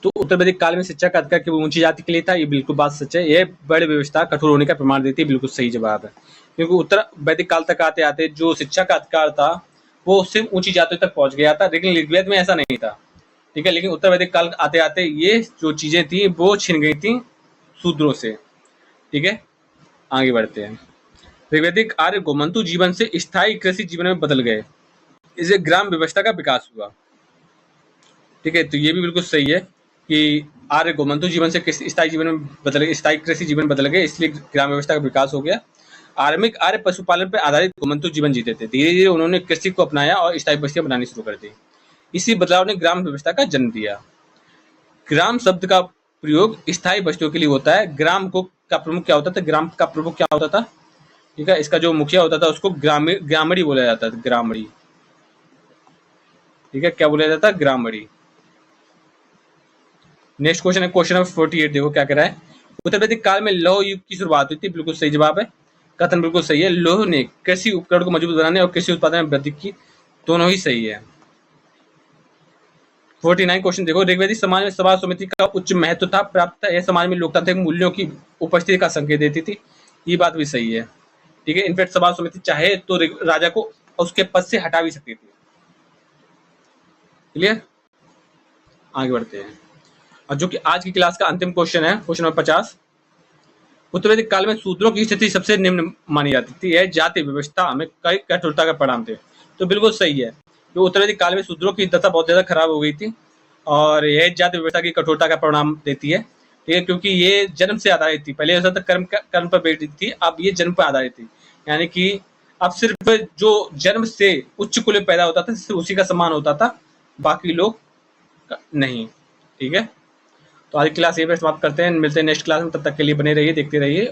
तो उत्तर वैदिक काल में शिक्षा का अधिकार केवल ऊंची जाति के लिए था, ये बिल्कुल बात सच है। यह वर्ण व्यवस्था कठोर होने का प्रमाण देती है, बिल्कुल सही जवाब है। क्योंकि उत्तर वैदिक काल तक आते आते जो शिक्षा का अधिकार था वो सिर्फ ऊंची जातियों तक पहुंच गया था, लेकिन ऋग्वेद में ऐसा नहीं था। ठीक है, लेकिन उत्तर वैदिक काल आते आते ये जो चीजें थी वो छिन गई थी शूद्रों से। ठीक है, आगे बढ़ते हैं। ऋग्वैदिक आर्य गोमंतु जीवन से स्थायी कृषि जीवन में बदल गए, इससे ग्राम व्यवस्था का विकास हुआ। ठीक है, तो ये भी बिल्कुल सही है कि आर्य गोमंतु जीवन से स्थायी जीवन में बदल गए, स्थायी कृषि जीवन बदल गए, इसलिए ग्राम व्यवस्था का विकास हो गया। आरंभिक आर्य पशुपालन पर आधारित गोमंतु जीवन जीते थे। धीरे धीरे उन्होंने कृषि को अपनाया और स्थायी बस्तियां बनानी शुरू कर दी। इसी बदलाव ने ग्राम व्यवस्था का जन्म दिया। ग्राम शब्द का प्रयोग स्थायी बस्तियों के लिए होता है। ग्राम को का प्रमुख क्या होता था? ग्राम का प्रमुख क्या होता था? ठीक है, इसका जो मुखिया होता था उसको ग्रामड़ी बोला जाता था, ग्रामड़ी। ठीक है, क्या बोला जाता है? ग्रामड़ी। नेक्स्ट क्वेश्चन है क्वेश्चन नंबर 48। देखो क्या कह रहा है। उत्तर वैदिक काल में लौह युग की शुरुआत हुई थी, बिल्कुल सही जवाब है। कथन बिल्कुल सही है। लौह ने कृषि उपकरण को मजबूत बनाने और कृषि उत्पादन में वृद्धि की, दोनों ही सही है। 49 क्वेश्चन देखो। ऋग्वैदिक समाज में सभा समिति का उच्च महत्व था, प्राप्त यह समाज में लोकतांत्रिक मूल्यों की उपस्थिति का संकेत देती थी, ये बात भी सही है। ठीक है, इनफैक्ट सभा समिति चाहे तो राजा को उसके पद से हटा भी सकती थी। क्लियर, आगे बढ़ते हैं। और जो कि आज की क्लास का अंतिम क्वेश्चन है, क्वेश्चन नंबर 50। उत्तर वैदिक काल में शूद्रों की स्थिति सबसे निम्न मानी जाती थी। यह जाति व्यवस्था में कई कठोरता का परिणाम थे, तो बिल्कुल सही है। जो उत्तर वैदिक काल में शूद्रों की दशा बहुत ज्यादा खराब हो गई थी और यह जाति व्यवस्था की कठोरता का परिणाम देती है। ठीक है, क्योंकि ये जन्म से आधारित थी। पहले ऐसा था कर्म पर बेस्ड थी, अब ये जन्म पर आधारित थी। यानी कि अब सिर्फ जो जन्म से उच्च कुल में पैदा होता था सिर्फ उसी का सम्मान होता था, बाकी लोग नहीं। ठीक है, तो आज की क्लास यही पे समाप्त करते हैं। मिलते हैं नेक्स्ट क्लास में, तब तक के लिए बने रहिए, देखते रहिए।